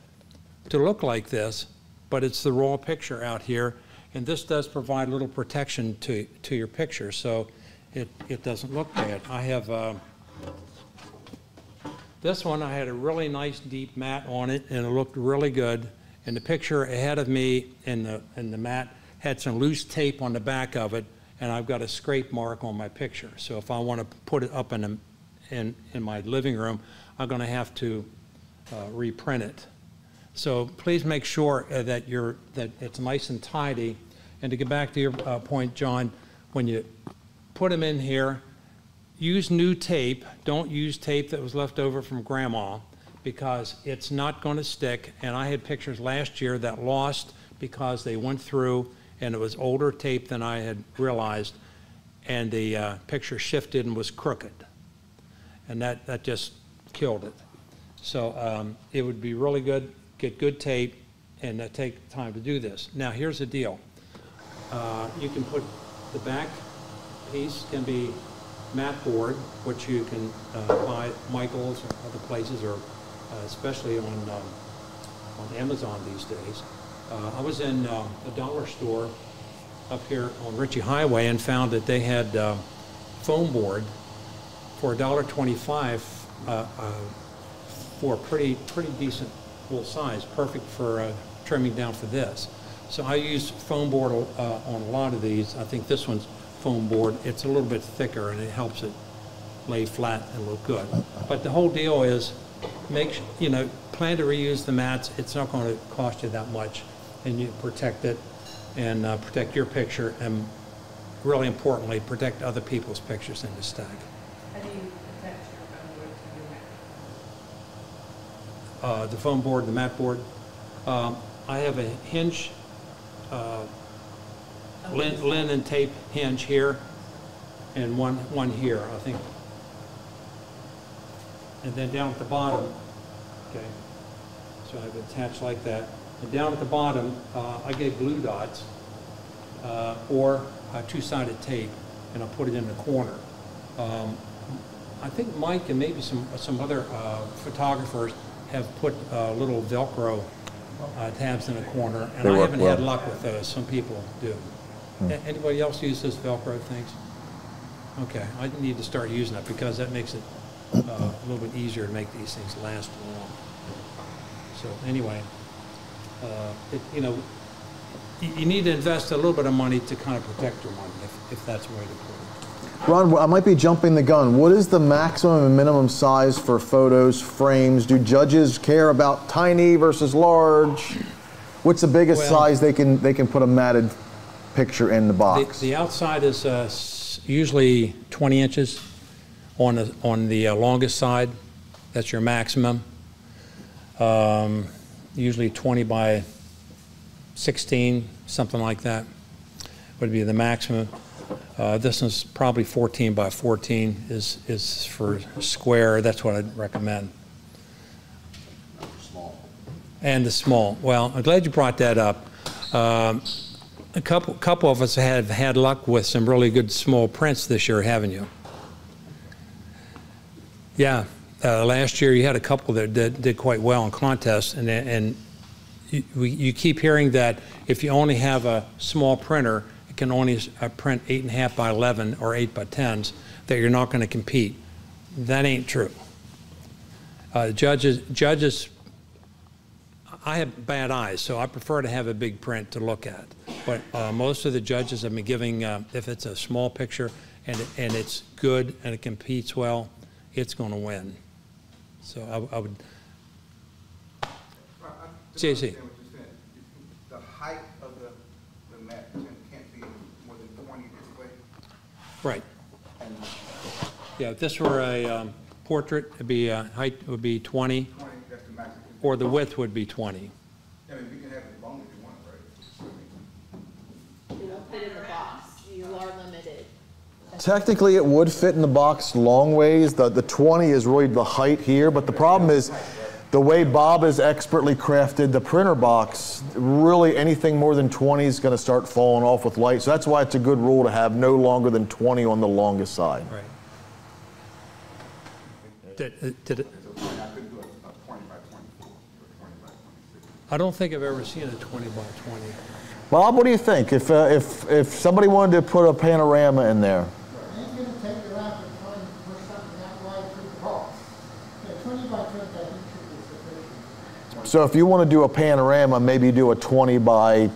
to look like this, but it's the raw picture out here, and this does provide a little protection to your picture, so it doesn't look bad. I have this one, I had a really nice deep mat on it, and it looked really good. And the picture ahead of me in the mat had some loose tape on the back of it, and I've got a scrape mark on my picture. So if I want to put it up in my living room, I'm going to have to reprint it. So please make sure that it's nice and tidy. And to get back to your point, John, when you put them in here, use new tape. Don't use tape that was left over from Grandma, because it's not going to stick. And I had pictures last year that lost because they went through and it was older tape than I had realized, and the picture shifted and was crooked. And that just killed it. So it would be really good, get good tape, and take time to do this. Now here's the deal. You can put the back piece can be mat board, which you can buy at Michael's or other places, or especially on Amazon these days. I was in a dollar store up here on Ritchie Highway and found that they had foam board for $1.25 for a pretty decent full size, perfect for trimming down for this. So I use foam board on a lot of these. I think this one's foam board. It's a little bit thicker and it helps it lay flat and look good. But the whole deal is plan to reuse the mats. It's not going to cost you that much, and you protect it. and protect your picture, and really importantly, protect other people's pictures in the stack. How do you attach your phone board to your Mac? The phone board, the mat board. I have a hinge, linen tape hinge here, and one here, I think. And then down at the bottom, okay, so I have it attached like that. And down at the bottom, I get glue dots or two-sided tape, and I'll put it in the corner. I think Mike and maybe some other photographers have put little Velcro tabs in the corner, and I haven't had luck with those. Some people do. Anybody else use those Velcro things? Okay, I need to start using that because that makes it a little bit easier to make these things last long. So anyway, you know, you need to invest a little bit of money to kind of protect your money, if that's the way to put it. Ron, I might be jumping the gun. What is the maximum and minimum size for photos, frames? Do judges care about tiny versus large? What's the biggest size they can put a matted picture in the box? The outside is usually 20 inches on the longest side. That's your maximum. Usually 20 by 16, something like that would be the maximum. This is probably 14 by 14 is for square. That's what I'd recommend. Small. And the small. Well, I'm glad you brought that up. A couple of us have had luck with some really good small prints this year, haven't you? Yeah. Last year you had a couple that did quite well in contests, and you keep hearing that if you only have a small printer, it can only print 8.5 by 11 or 8 by 10s, that you're not going to compete. That ain't true. Judges, I have bad eyes, so I prefer to have a big print to look at. But most of the judges have been giving, if it's a small picture and it's good and it competes well, it's going to win. So I would. JC. The height of the mat can't be more than 20 display. Right. Yeah, if this were a portrait, it'd be height would be 20. 20, that's the maximum. Or the width would be 20. I mean, we can have it as long as you want, right? It won't fit in the box. You are limited. Technically, it would fit in the box long ways. The 20 is really the height here, but the problem is the way Bob has expertly crafted the printer box, really anything more than 20 is going to start falling off with light. So that's why it's a good rule to have no longer than 20 on the longest side. Right. Did it? I don't think I've ever seen a 20 by 20. Bob, what do you think? If somebody wanted to put a panorama in there? You're going to take your app and try and push something that wide through the box. Yeah, 20 by 20, I think should be sufficient. So if you want to do a panorama, maybe do a 20 by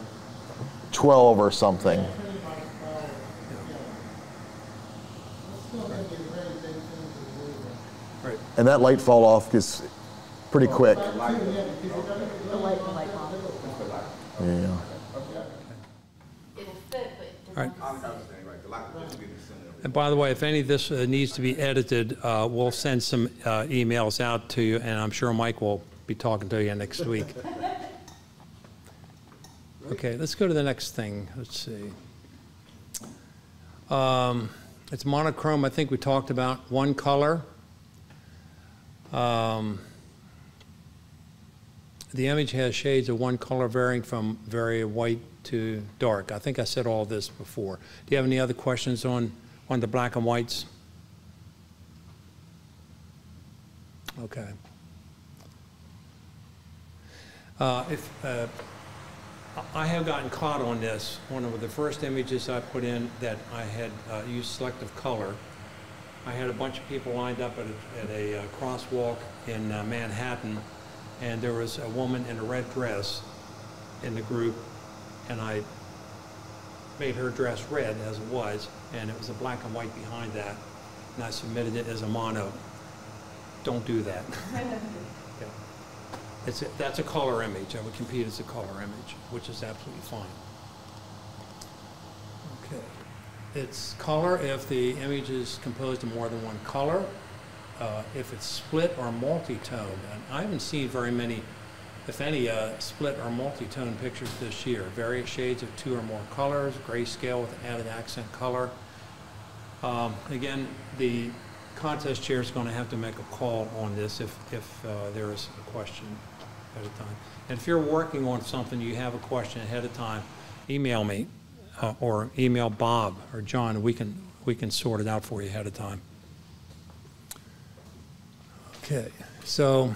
12 or something. Yeah, 20 by 12, yeah. It's still going to be a very big thing to do there. Right. And that light fall off is pretty quick. Yeah, because you're going to be the light on. Yeah. It'll fit, but All right. And by the way, if any of this needs to be edited, we'll send some emails out to you, and I'm sure Mike will be talking to you next week. Okay, let's go to the next thing. Let's see. It's monochrome. I think we talked about one color. The image has shades of one color varying from very white to dark. I think I said all this before. Do you have any other questions on the black and whites? Okay. I have gotten caught on this. One of the first images I put in that I had used selective color, I had a bunch of people lined up at a crosswalk in Manhattan, and there was a woman in a red dress in the group, and I made her dress red as it was, and it was a black and white behind that, and I submitted it as a mono. Don't do that. Yeah. That's a color image. I would compete as a color image, which is absolutely fine. Okay. It's color if the image is composed of more than one color. If it's split or multi-tone. And I haven't seen very many, if any, split or multi-tone pictures this year. Various shades of 2 or more colors, grayscale with added accent color. Again, the contest chair is going to have to make a call on this if there is a question ahead of time. And if you're working on something, you have a question ahead of time, email me or email Bob or John, and we can sort it out for you ahead of time. Okay, so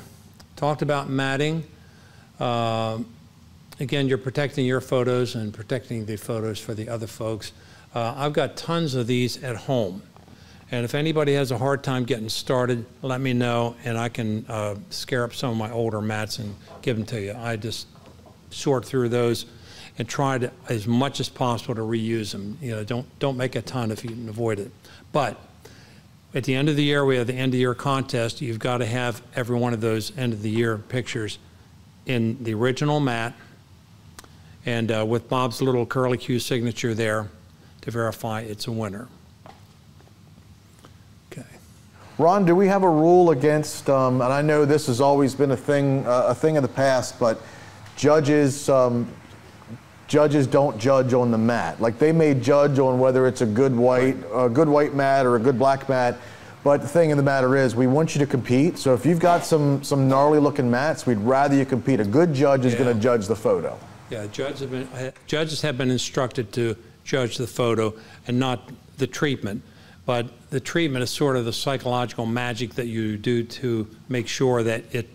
talked about matting. Again, you're protecting your photos and protecting the photos for the other folks. I've got tons of these at home. And if anybody has a hard time getting started, let me know, and I can scare up some of my older mats and give them to you. I just sort through those and try to, as much as possible, to reuse them. You know, don't make a ton if you can avoid it. But at the end of the year, we have the end of year contest. You've got to have every one of those end of the year pictures in the original mat and with Bob's little curlicue signature there to verify it's a winner. Okay. Ron, do we have a rule against, and I know this has always been a thing of the past, but judges don't judge on the mat. Like, they may judge on whether it's a good white mat or a good black mat, but the thing of the matter is, we want you to compete. So if you've got some gnarly looking mats, we'd rather you compete. A good judge is going to judge the photo. Yeah, judges have been instructed to judge the photo and not the treatment. But the treatment is sort of the psychological magic that you do to make sure that it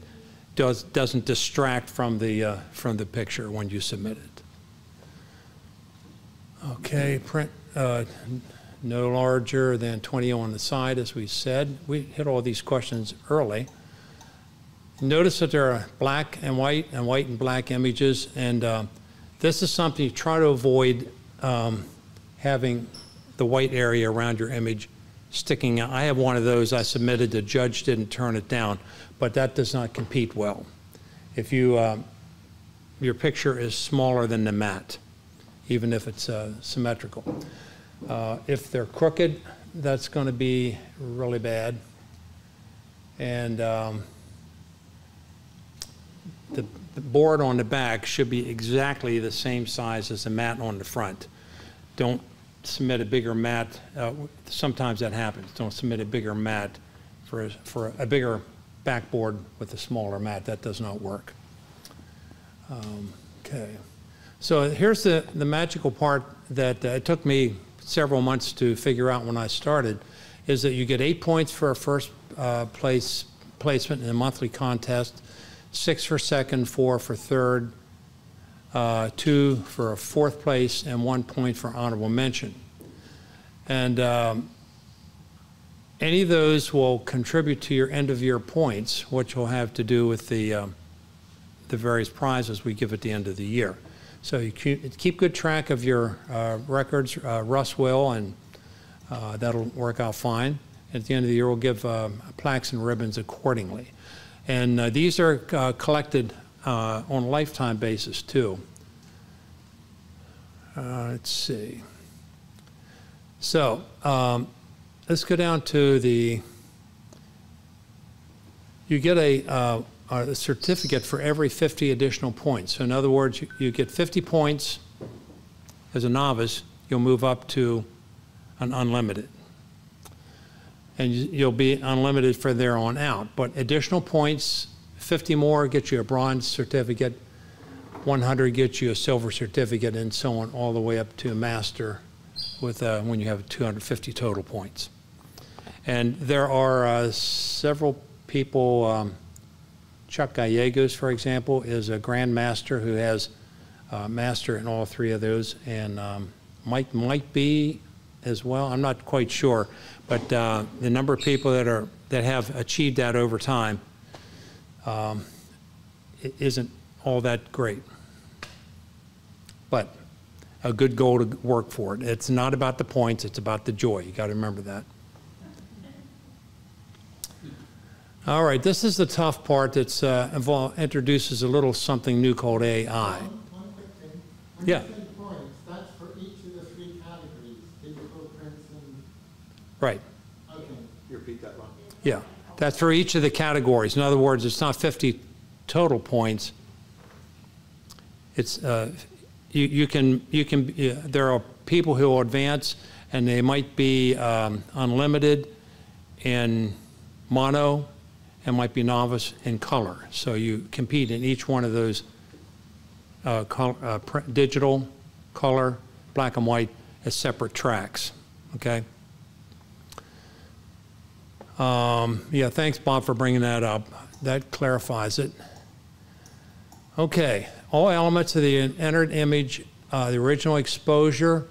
doesn't distract from the picture when you submit it. Okay, print no larger than 20 on the side, as we said. We hit all these questions early. Notice that there are black and white and black images, and this is something you try to avoid, having the white area around your image sticking out. I have one of those I submitted, the judge didn't turn it down, but that does not compete well. If you, your picture is smaller than the mat, even if it's symmetrical. If they're crooked, that's going to be really bad. And the board on the back should be exactly the same size as the mat on the front. Don't submit a bigger mat. Sometimes that happens. Don't submit a bigger mat for a bigger backboard with a smaller mat. That does not work. Okay. So here's the magical part that it took me several months to figure out when I started, is that you get 8 points for a first place placement in a monthly contest, 6 for second, 4 for third, 2 for a fourth place, and 1 point for honorable mention. And any of those will contribute to your end of year points, which will have to do with the various prizes we give at the end of the year. So you keep good track of your records. Russ will, and that'll work out fine. At the end of the year, we'll give plaques and ribbons accordingly. And these are collected on a lifetime basis, too. Let's see. So let's go down to the, you get a certificate for every 50 additional points. So in other words, you get 50 points as a novice, you'll move up to an unlimited. And you'll be unlimited from there on out. But additional points, 50 more gets you a bronze certificate, 100 gets you a silver certificate, and so on, all the way up to a master with when you have 250 total points. And there are several people, Chuck Gallegos, for example, is a Grand Master who has master in all 3 of those, and Mike might be as well. I'm not quite sure, but the number of people that have achieved that over time it isn't all that great. But a good goal to work for it. It's not about the points, it's about the joy. You got to remember that. All right, this is the tough part that's introduces a little something new called AI. One quick thing. Yeah. Points, that's for each of the 3 categories. Right. Okay. You repeat that, Ron? Yeah. That's for each of the categories. In other words, it's not 50 total points. It's there are people who will advance, and they might be unlimited in mono, and might be novice in color. So you compete in each one of those digital, color, black and white as separate tracks. Okay. Yeah, thanks, Bob, for bringing that up. That clarifies it. Okay, all elements of the entered image, the original exposure,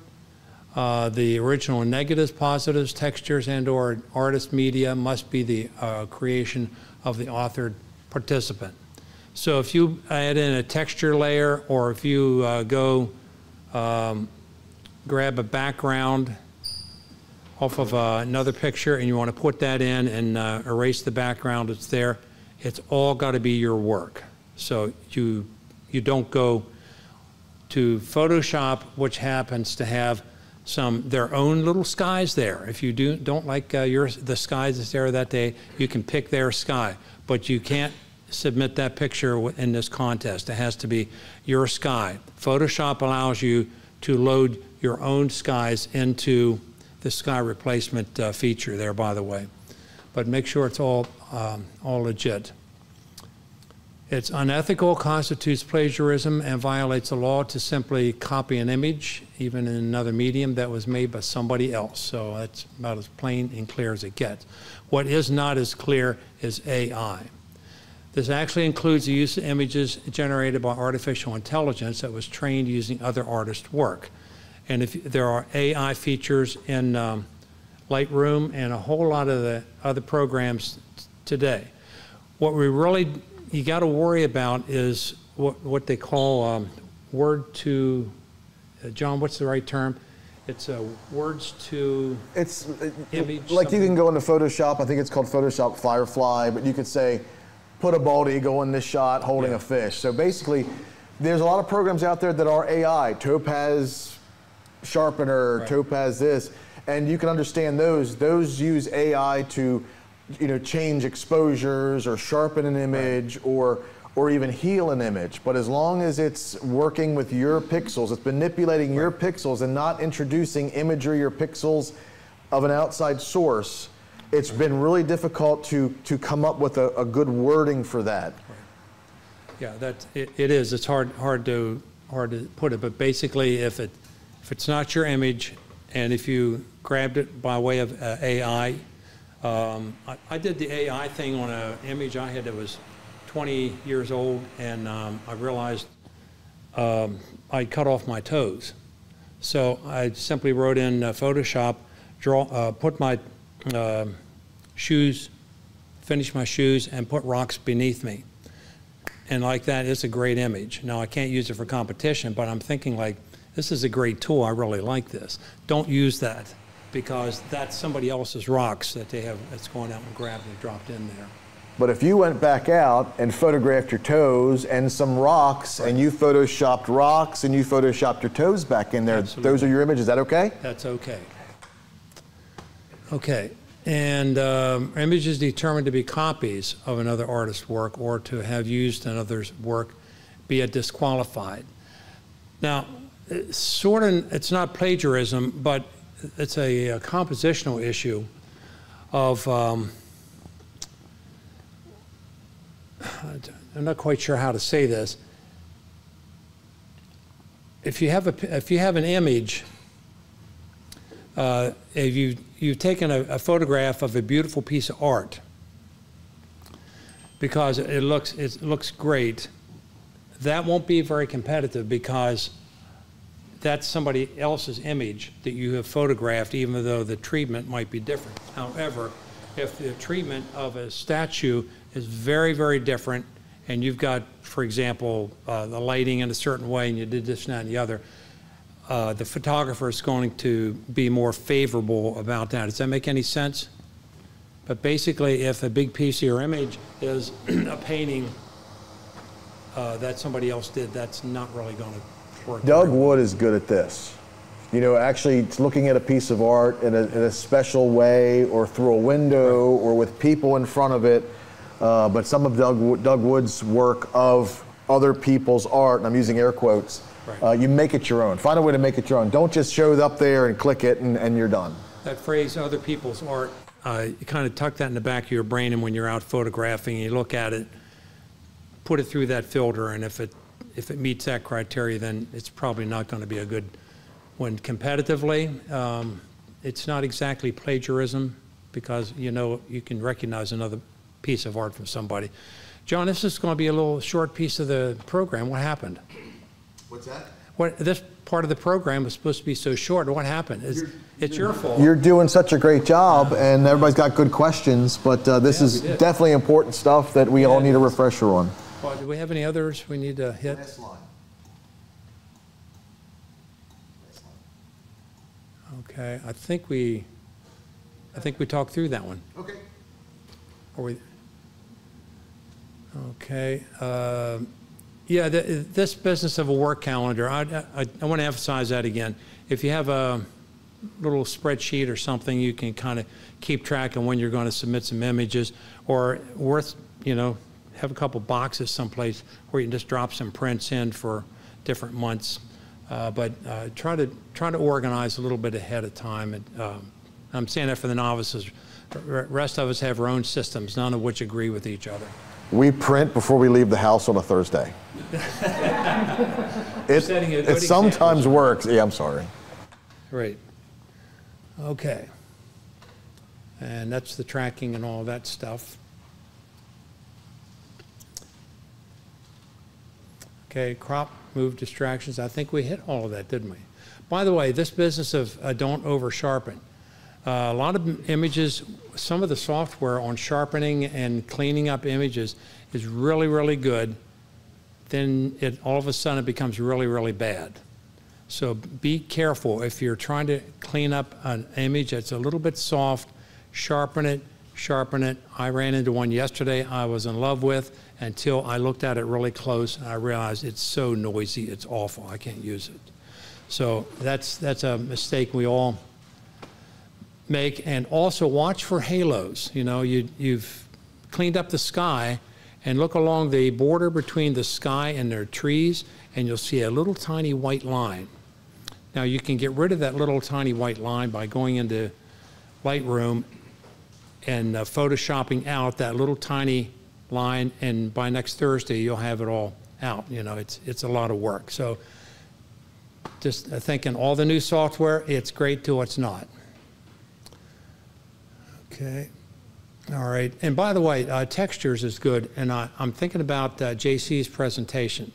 the original negatives, positives, textures, and/or artist media must be the creation of the authored participant. So if you add in a texture layer, or if you go grab a background off of another picture and you want to put that in and erase the background that's there, it's all got to be your work. So you don't go to Photoshop, which happens to have their own little skies there. If you don't like the skies that's there that day, you can pick their sky, but you can't submit that picture in this contest. It has to be your sky. Photoshop allows you to load your own skies into the sky replacement feature there, by the way. But make sure it's all legit. It's unethical, constitutes plagiarism, and violates the law to simply copy an image, even in another medium, that was made by somebody else. So that's about as plain and clear as it gets. What is not as clear is AI. This actually includes the use of images generated by artificial intelligence that was trained using other artists' work. And if there are AI features in Lightroom and a whole lot of the other programs today, what you got to worry about is what they call word to, John, what's the right term? It's words to image. Like you can go into Photoshop, I think it's called Photoshop Firefly, but you could say, put a bald eagle in this shot holding a fish. So basically, there's a lot of programs out there that are AI, Topaz Sharpener, right. Topaz this, and you can understand those. Those use AI to, change exposures or sharpen an image, right, or even heal an image. But as long as it's working with your pixels, it's manipulating your pixels and not introducing imagery or pixels of an outside source, it's been really difficult to come up with a good wording for that. Right. Yeah, it is. It's hard to put it, but basically, if it's not your image, and if you grabbed it by way of AI, I did the AI thing on an image I had that was 20 years old, and I realized I cut off my toes. So I simply wrote in Photoshop, put my shoes, finish my shoes, and put rocks beneath me. And like that, it's a great image. Now, I can't use it for competition, but I'm thinking like, this is a great tool, I really like this. Don't use that, because that's somebody else's rocks that they have, that's going out and grabbed and dropped in there. But if you went back out and photographed your toes and some rocks, right, and you photoshopped rocks and you photoshopped your toes back in there, absolutely, those are your images, is that okay? That's okay. Okay, and images determined to be copies of another artist's work or to have used another's work be disqualified. Now, it's not plagiarism, but it's a compositional issue of, I'm not quite sure how to say this. If you have an image, if you've taken a photograph of a beautiful piece of art because it looks great, that won't be very competitive because that's somebody else's image that you have photographed, even though the treatment might be different. However, if the treatment of a statue is very, very different, and you've got, for example, the lighting in a certain way, and you did this and that and the other, the photographer is going to be more favorable about that. Does that make any sense? But basically, if a big piece of your image is a painting that somebody else did, that's not really going to work. Doug Wood is good at this. You know, actually looking at a piece of art in a special way, or through a window, or with people in front of it. But some of Doug Wood's work of other people's art, and I'm using air quotes, you make it your own. Find a way to make it your own. Don't just show it up there and click it and you're done. That phrase, other people's art, you kind of tuck that in the back of your brain, and when you're out photographing, you look at it, put it through that filter, and if it meets that criteria, then it's probably not going to be a good one. Competitively, it's not exactly plagiarism, because you can recognize another piece of art from somebody. John, this is going to be a little short piece of the program. What happened? What's that? This part of the program was supposed to be so short. What happened? It's your fault. You're doing such a great job, and everybody's got good questions, but this is definitely important stuff that we all need a refresher on. Well, do we have any others we need to hit? Last line. Okay, I think we talked through that one. Okay. Okay. Yeah, this business of a work calendar, I want to emphasize that again. If you have a little spreadsheet or something, you can kind of keep track of when you're going to submit some images, or have a couple boxes someplace where you can just drop some prints in for different months. But try to organize a little bit ahead of time. And, I'm saying that for the novices. The rest of us have our own systems, none of which agree with each other. We print before we leave the house on a Thursday. It sometimes works. Yeah, I'm sorry. Right. Okay. And that's the tracking and all that stuff. Okay, crop move distractions. I think we hit all of that, didn't we? By the way, this business of don't over sharpen. A lot of images, some of the software on sharpening and cleaning up images is really, really good. Then all of a sudden it becomes really, really bad. So be careful. If you're trying to clean up an image that's a little bit soft, sharpen it, sharpen it. I ran into one yesterday I was in love with until I looked at it really close and I realized it's so noisy, it's awful, I can't use it. So that's a mistake we all make. And also watch for halos. You've cleaned up the sky, and look along the border between the sky and their trees, and you'll see a little tiny white line. Now you can get rid of that little tiny white line by going into Lightroom and photoshopping out that little tiny line, and by next Thursday you'll have it all out. It's a lot of work. So just thinking all the new software, it's great till it's not. Okay. All right. And by the way, textures is good. And I'm thinking about JC's presentation.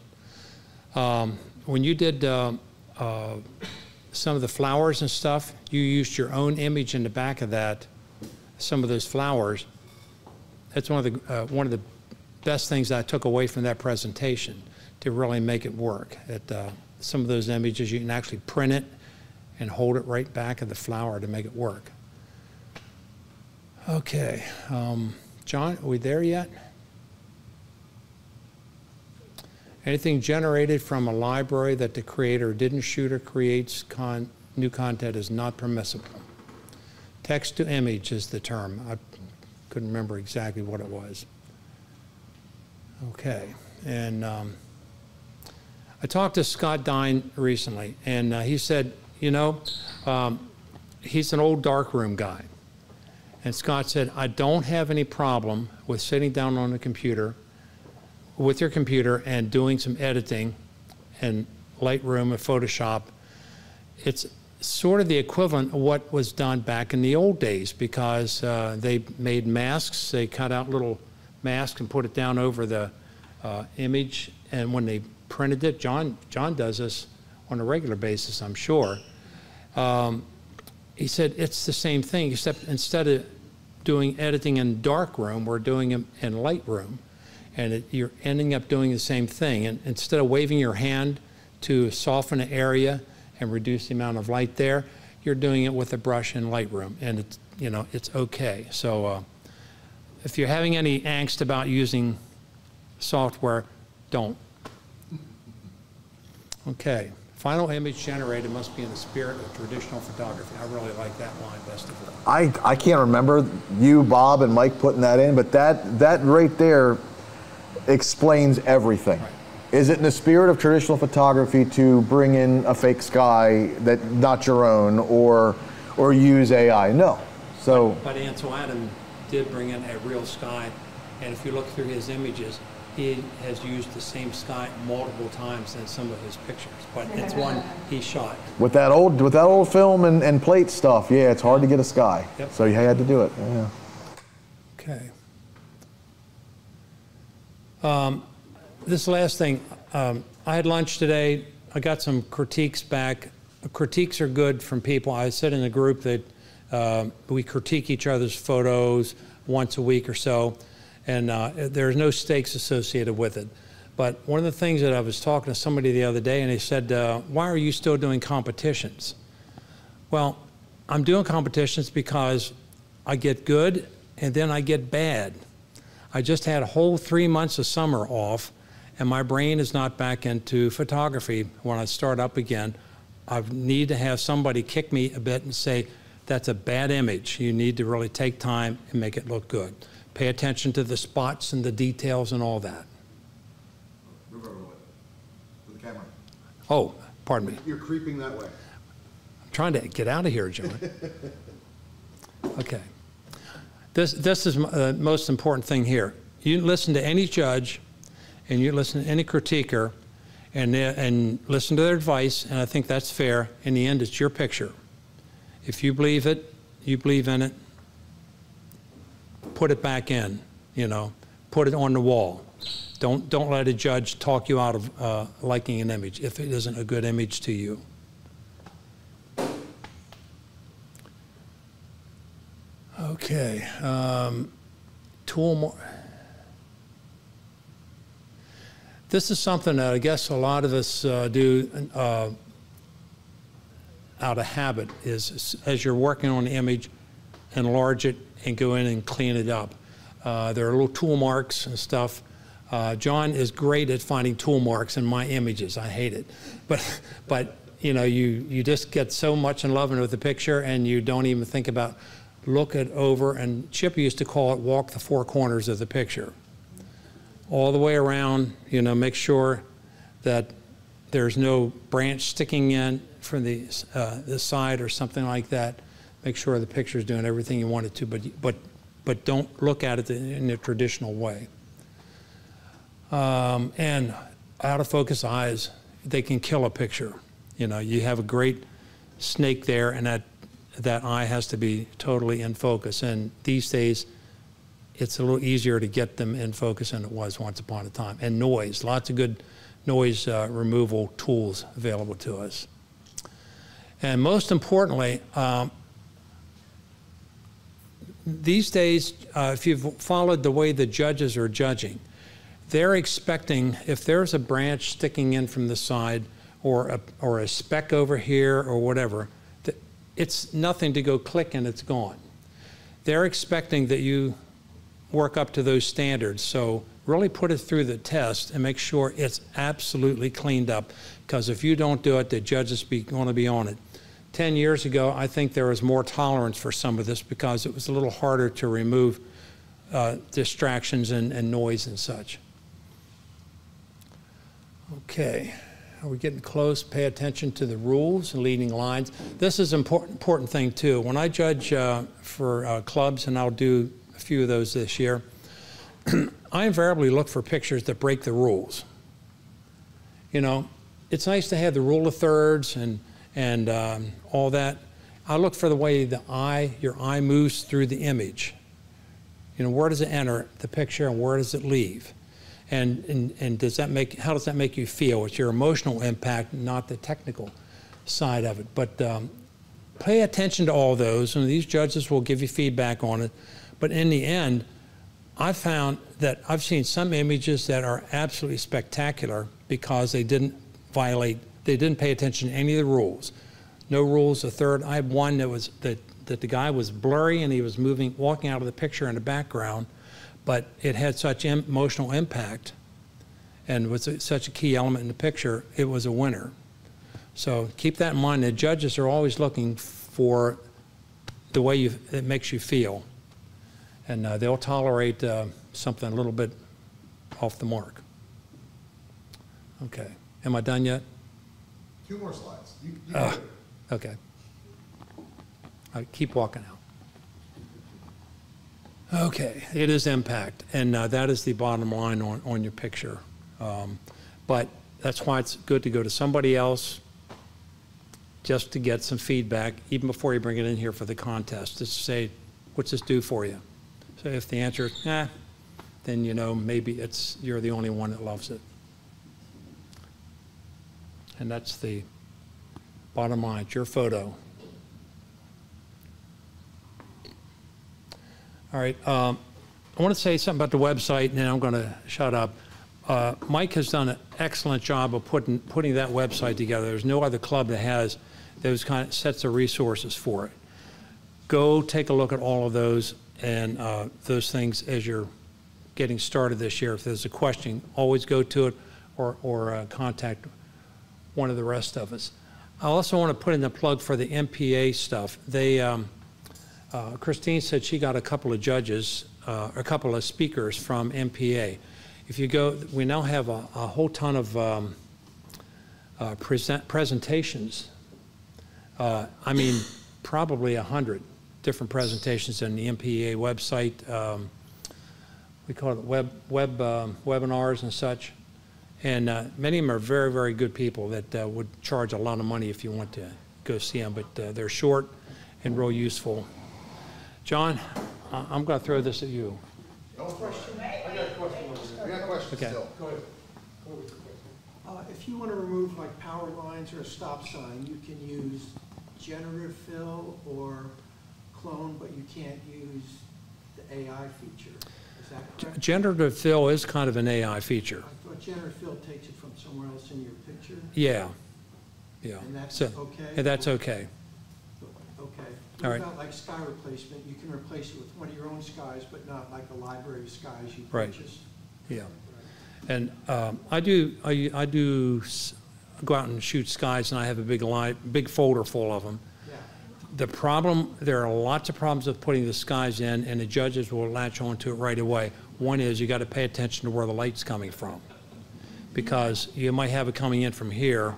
When you did some of the flowers and stuff, you used your own image in the back of that, some of those flowers. That's one of the best things I took away from that presentation to really make it work. Some of those images, you can actually print it and hold it right back of the flower to make it work. Okay, John, are we there yet? Anything generated from a library that the creator didn't shoot or creates new content is not permissible. Text to image is the term. I couldn't remember exactly what it was. Okay, and I talked to Scott Dine recently, and he said, he's an old darkroom guy. And Scott said, I don't have any problem with sitting down on the computer, with your computer, and doing some editing in Lightroom and Photoshop. It's sort of the equivalent of what was done back in the old days, because they made masks. They cut out little masks and put it down over the image. And when they printed it, John does this on a regular basis, I'm sure. He said it's the same thing, except instead of doing editing in darkroom, we're doing it in Lightroom, and you're ending up doing the same thing. And instead of waving your hand to soften an area and reduce the amount of light there, you're doing it with a brush in Lightroom, and it's okay. So if you're having any angst about using software, don't. Okay, Final image generated must be in the spirit of traditional photography. I really like that line best of all. I can't remember you, Bob, and Mike putting that in, but that right there explains everything. Right. Is it in the spirit of traditional photography to bring in a fake sky that not your own, or use AI? No. So. But Antoine did bring in a real sky, and if you look through his images, he has used the same sky multiple times in some of his pictures, but it's one he shot. With that old film and plate stuff, yeah, it's hard to get a sky. Yep. So you had to do it. Yeah. Okay. This last thing, I had lunch today. I got some critiques back. Critiques are good from people. I said in a group that we critique each other's photos once a week or so, and there's no stakes associated with it. But one of the things that I was talking to somebody the other day, and they said, why are you still doing competitions? Well, I'm doing competitions because I get good and then I get bad. I just had a whole 3 months of summer off, and my brain is not back into photography. When I start up again, I need to have somebody kick me a bit and say, that's a bad image. You need to really take time and make it look good. Pay attention to the spots and the details and all that. Move over with the camera. Oh, pardon me. You're creeping that way. I'm trying to get out of here, John. Okay. This is the most important thing here. You listen to any judge and you listen to any critiquer and listen to their advice, and I think that's fair. In the end, it's your picture. If you believe it, you believe in it, put it back in, you know, put it on the wall. Don't let a judge talk you out of liking an image if it isn't a good image to you. Okay, this is something that I guess a lot of us do out of habit, is as you're working on the image, enlarge it and go in and clean it up. There are little tool marks and stuff. John is great at finding tool marks in my images. I hate it. But you know, you just get so much in love with the picture and you don't even think about look it over. And Chip used to call it walk the four corners of the picture. All the way around, you know, make sure that there's no branch sticking in from the side or something like that. Make sure the picture is doing everything you want it to, but don't look at it in a traditional way. And out of focus eyes, they can kill a picture. You know, you have a great snake there, and that eye has to be totally in focus. And these days, it's a little easier to get them in focus than it was once upon a time. And noise, lots of good noise removal tools available to us. And most importantly, these days, if you've followed the way the judges are judging, they're expecting, if there's a branch sticking in from the side or a speck over here or whatever, it's nothing to go click and it's gone. They're expecting that you work up to those standards. So really put it through the test and make sure it's absolutely cleaned up, because if you don't do it, the judges going to be on it. 10 years ago, I think there was more tolerance for some of this because it was a little harder to remove distractions and noise and such. Okay, are we getting close? Pay attention to the rules and leading lines. This is an important thing too. When I judge for clubs, and I'll do a few of those this year, I invariably look for pictures that break the rules. You know, it's nice to have the rule of thirds and all that. I look for the way your eye moves through the image. You know, where does it enter the picture and where does it leave? And does that how does that make you feel? It's your emotional impact, not the technical side of it. But pay attention to all those, and these judges will give you feedback on it. But in the end, I found that I've seen some images that are absolutely spectacular because they didn't pay attention to any of the rules. No rules a third. I had one that the guy was blurry and he was walking out of the picture in the background, but it had such emotional impact and was such a key element in the picture, it was a winner. So keep that in mind. The judges are always looking for the way it makes you feel. And they'll tolerate something a little bit off the mark. Okay. Am I done yet? 2 more slides. Okay. All right, keep walking out. Okay, it is impact, and that is the bottom line on your picture. But that's why it's good to go to somebody else just to get some feedback, even before you bring it in here for the contest, just to say, what's this do for you? So if the answer is, then you know maybe you're the only one that loves it. And that's the bottom line. It's your photo. All right. I want to say something about the website, and then I'm going to shut up. Mike has done an excellent job of putting that website together. There's no other club that has those kind of sets of resources for it. Go take a look at all of those and those things as you're getting started this year. If there's a question, always go to it or contact one of the rest of us. I also want to put in the plug for the MPA stuff. Christine said she got a couple of judges, a couple of speakers from MPA. If you go, we now have a whole ton of presentations. I mean, probably 100 different presentations on the MPA website. We call it webinars and such. And many of them are very, very good people that would charge a lot of money if you want to go see them, but they're short and real useful. John, I'm going to throw this at you. No question. I got a question. I got a question still. Go ahead. If you want to remove like power lines or a stop sign, you can use generative fill or clone, but you can't use the AI feature. Is that correct? Generative fill is kind of an AI feature. I thought generative fill takes it from somewhere else in your picture. Yeah. Yeah. And that's so, okay? And that's okay. Okay. All What right. about like sky replacement? You can replace it with one of your own skies, but not like a library of skies you Right. purchase. Yeah. And I do go out and shoot skies, and I have a big folder full of them. Yeah. The problem, there are lots of problems with putting the skies in, and the judges will latch onto it right away. One is you got to pay attention to where the light's coming from, because you might have it coming in from here,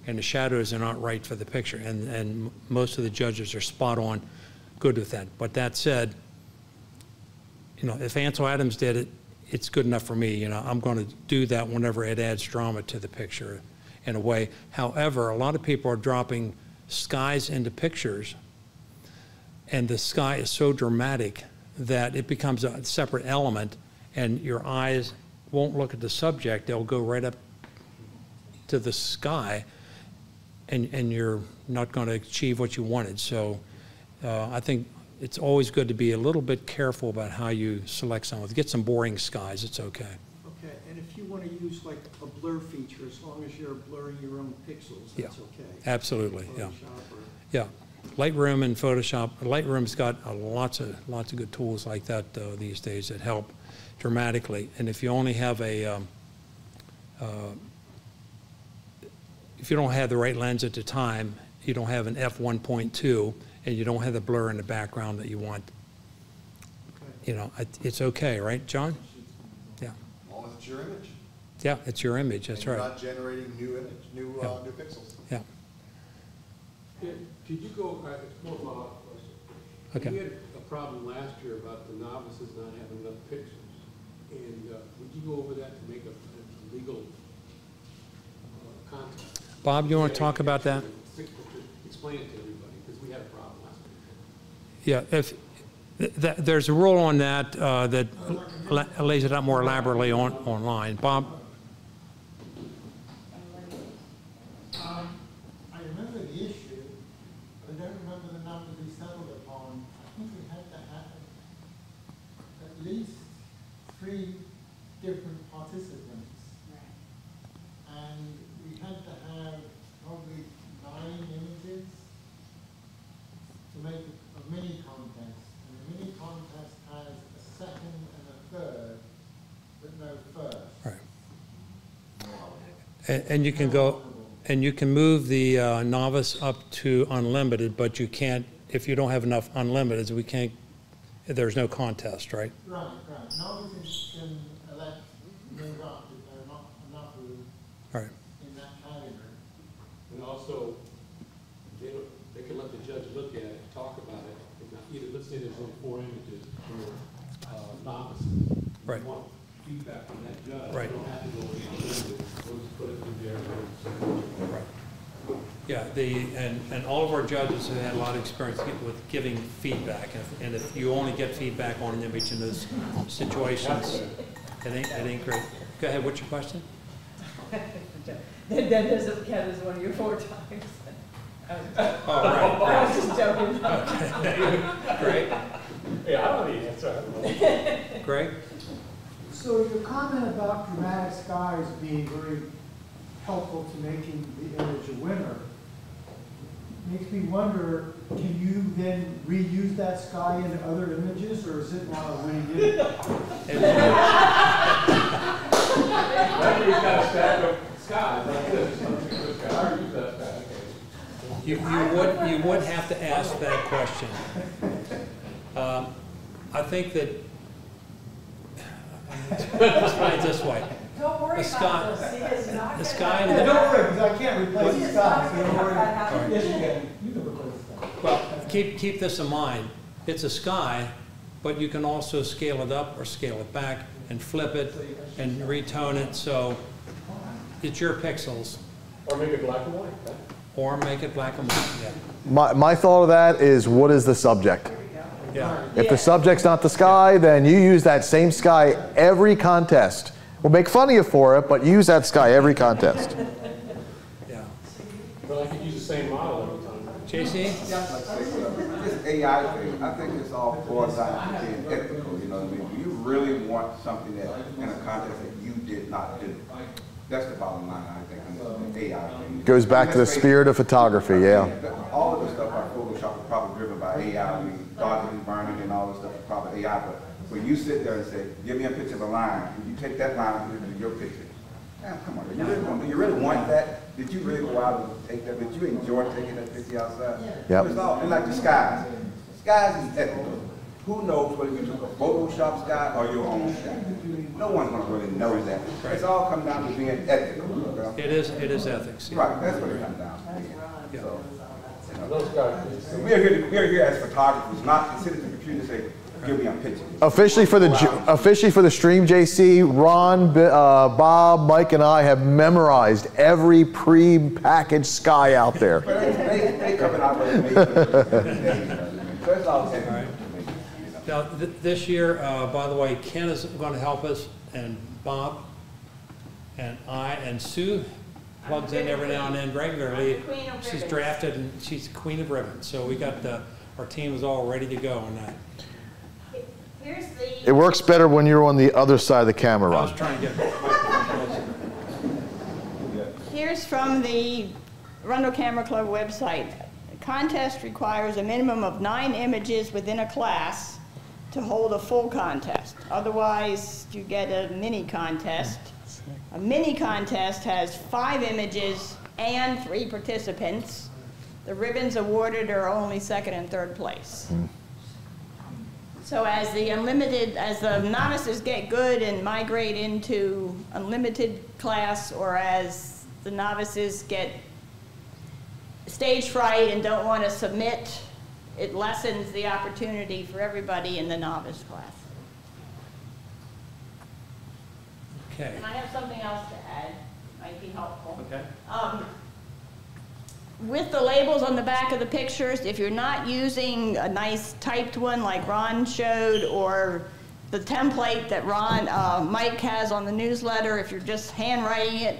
and the shadows are not right for the picture. And most of the judges are spot on, good with that. But that said, you know, if Ansel Adams did it, it's good enough for me. You know, I'm going to do that whenever it adds drama to the picture in a way. However, a lot of people are dropping skies into pictures, and the sky is so dramatic that it becomes a separate element, and your eyes won't look at the subject. They'll go right up to the sky, and you're not going to achieve what you wanted. So I think it's always good to be a little bit careful about how you select someone. Get some boring skies, it's okay. Okay, and if you want to use like a blur feature, as long as you're blurring your own pixels, that's okay. Absolutely, Photoshop yeah. or- Yeah, Lightroom and Photoshop. Lightroom's got lots of good tools like that these days that help dramatically. And if you only have if you don't have the right lens at the time, you don't have an f1.2, and you don't have the blur in the background that you want, you know, it's okay, right, John? Yeah. As long as it's your image. Yeah, it's your image, that's and you're right. not generating new image, new pixels. Yeah. Could you go, it's more follow-up question. Okay. We had a problem last year about the novices not having enough pixels. And would you go over that to make a legal contact? Bob, you want to talk about that? Explain it to everybody, because we had a problem last week. Yeah, there's a rule on that that lays it out more elaborately online. Bob? I remember the issue, but I don't remember the numbers we settled upon. I think we had to have at least 3 different participants. And we had to have probably 9 images to make a mini contest. And the mini contest has a second and a third, but no first. Right. And you can go, And you can move the novice up to unlimited, but you can't, if you don't have enough unlimiteds, we can't, there's no contest, right? Right. Novices can elect move up if they're not enough Right. in that category. And also, they can let the judge look at it, talk about it. If not, either, let's say there's only 4 images for novices. Right. You want feedback from that judge. Right. You don't have to go in, we'll just put it through there. Right. Yeah, and all of our judges have had a lot of experience with giving feedback, and if you only get feedback on an image in those situations, it ain't great. Go ahead, what's your question? That doesn't count as one of your 4 times. Oh, right. I was just joking. Okay. Great. Yeah, I don't need to answer. Greg? So your comment about dramatic skies being very helpful to making the image a winner makes me wonder, can you then reuse that sky in other images, or is it not a winning image? He's got a stack of skies like this. I use that stack. You would have to ask that question. I think that, let's try it this way. Don't worry about this. He is not The gonna sky have and Yeah, the, don't worry, because I can't replace the sky, so don't worry. Right. Yes, you can. You can replace the sky. well, keep this in mind. It's a sky, but you can also scale it up or scale it back and flip it and retone it, so it's your pixels. Or make it black and white. Or make it black and white, yeah. My thought of that is, what is the subject? Yeah. If the subject's not the sky, then you use that same sky every contest. We'll make fun of you for it, but use that sky every contest. Yeah. But I could use the same model every time. JC? This AI thing, I think it's all boils down to being ethical, you know what I mean? Do you really want something that, in a contest that you did not do? That's the bottom line, I think, in the AI thing. Goes back to the spirit of photography, yeah. All of the stuff on Photoshop is probably driven by AI. I mean, dodging, burning, and all this stuff is probably AI. But when you sit there and say, give me a picture of a line, and you take that line and put it in your picture, man, come on, do you really want that? Did you really go out and take that? Did you enjoy taking that picture outside? Yep. It's all, and like the skies. Skies is ethical. Who knows whether you took a Photoshop sky or your own sky? No one's going to really know that. It's all come down to being ethical. Okay? It is ethics. Yeah. Right, that's what it comes down to. Yeah. So, Those guys. we're here as photographers, not to sit at the computer and say, give me a picture. Officially for the stream, JC, Ron, Bob, Mike, and I have memorized every pre-packaged sky out there. But they coming out with it. So it's all technical. Right. Now, this year, by the way, Ken is going to help us, and Bob, and I, and Sue plugs in every now and then regularly. I'm the queen of She's ribbons. drafted, and she's queen of ribbons. So we got our team is all ready to go on that. Here's the. It works better when you're on the other side of the camera, I was Ron. trying to get. Here's from the Arundel Camera Club website. The contest requires a minimum of 9 images within a class to hold a full contest. Otherwise, you get a mini contest. A mini contest has 5 images and 3 participants. The ribbons awarded are only 2nd and 3rd place. So as the novices get good and migrate into unlimited class, or as the novices get stage fright and don't want to submit, it lessens the opportunity for everybody in the novice class. Okay. And I have something else to add, might be helpful. Okay. With the labels on the back of the pictures, if you're not using a nice typed one like Ron showed, or the template that Mike has on the newsletter, if you're just handwriting it,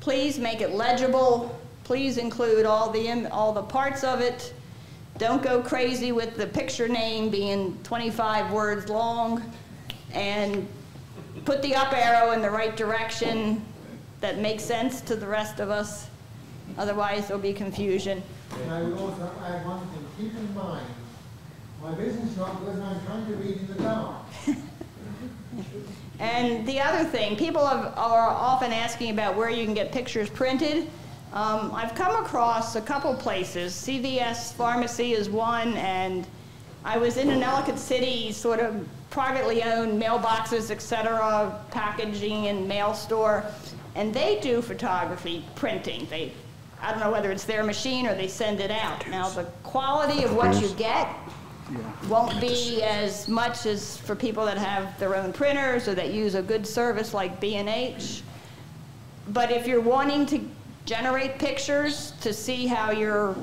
please make it legible. Please include all the parts of it. Don't go crazy with the picture name being 25 words long, and put the up arrow in the right direction that makes sense to the rest of us. Otherwise, there'll be confusion. And I would also add one thing, keep in mind, my business not because I'm trying to read in the dark. And the other thing, people are often asking about where you can get pictures printed. I've come across a couple places. CVS Pharmacy is one, and I was in an Ellicott City sort of privately owned mailboxes, etc., packaging and mail store, and they do photography printing. I don't know whether it's their machine or they send it out. Now, the quality of what you get won't be as much as for people that have their own printers or that use a good service like B&H. But if you're wanting to generate pictures to see how your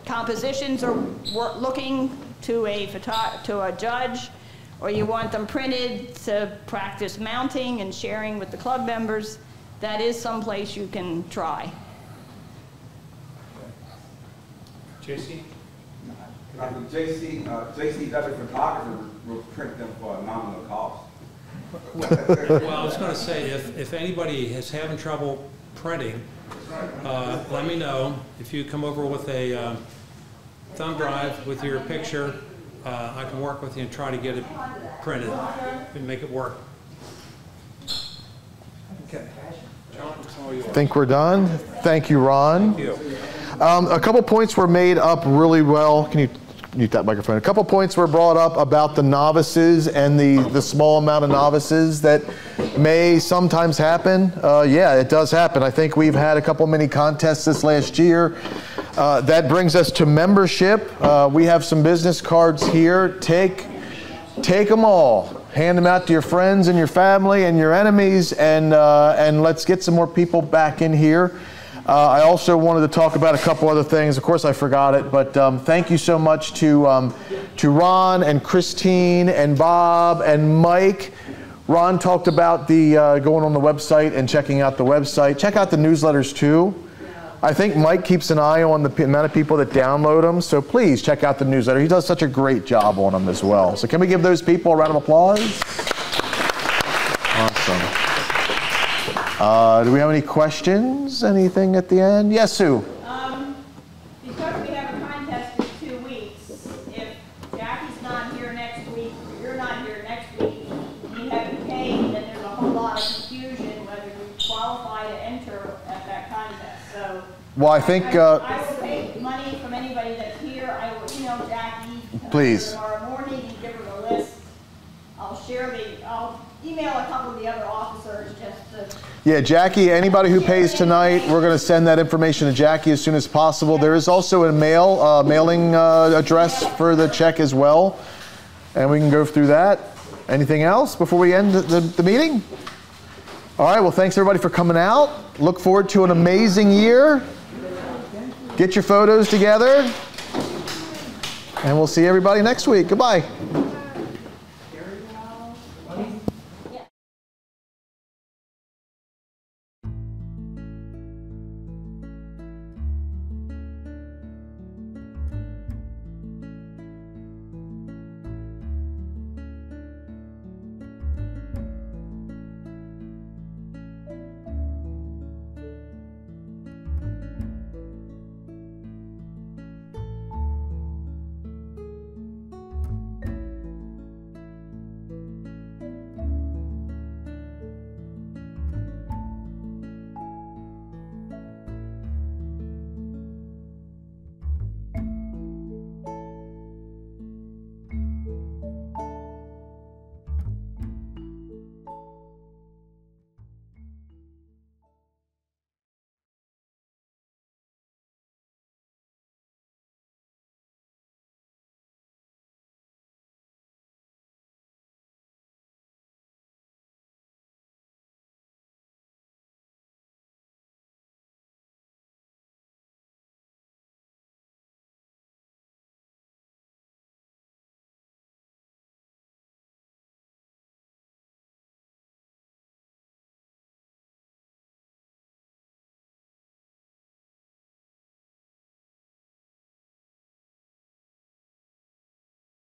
compositions are looking to a judge, or you want them printed to practice mounting and sharing with the club members, that is someplace you can try. JC? JCW photographer will print them for a nominal cost. Well, I was going to say, if anybody is having trouble printing, let me know. If you come over with a thumb drive with your picture, I can work with you and try to get it printed and make it work. Okay. John, it's all yours. I think we're done. Thank you, Ron. Thank you. A couple points were made up really well. Can you mute that microphone? A couple points were brought up about the novices and the small amount of novices that may sometimes happen. Yeah, it does happen. I think we've had a couple mini contests this last year. That brings us to membership. We have some business cards here. Take them all. Hand them out to your friends and your family and your enemies, and let's get some more people back in here. I also wanted to talk about a couple other things. Of course, I forgot it, but thank you so much to Ron and Christine and Bob and Mike. Ron talked about the going on the website and checking out the website. Check out the newsletters too. I think Mike keeps an eye on the amount of people that download them, so please check out the newsletter. He does such a great job on them as well. So can we give those people a round of applause? Awesome. Do we have any questions? Anything at the end? Yes, Sue? Because we have a contest in 2 weeks, if Jackie's not here next week, or you're not here next week, and you haven't paid, then there's a whole lot of confusion whether you qualify to enter at that contest. So, well, I think... I will take money from anybody that's here. I will email Jackie please. Tomorrow morning and give her the list. I'll email a couple of the other officers just to... Yeah, Jackie, anybody who pays tonight, we're going to send that information to Jackie as soon as possible. There is also a mailing address for the check as well, and we can go through that. Anything else before we end the meeting? All right, well, thanks everybody for coming out. Look forward to an amazing year. Get your photos together, and we'll see everybody next week. Goodbye.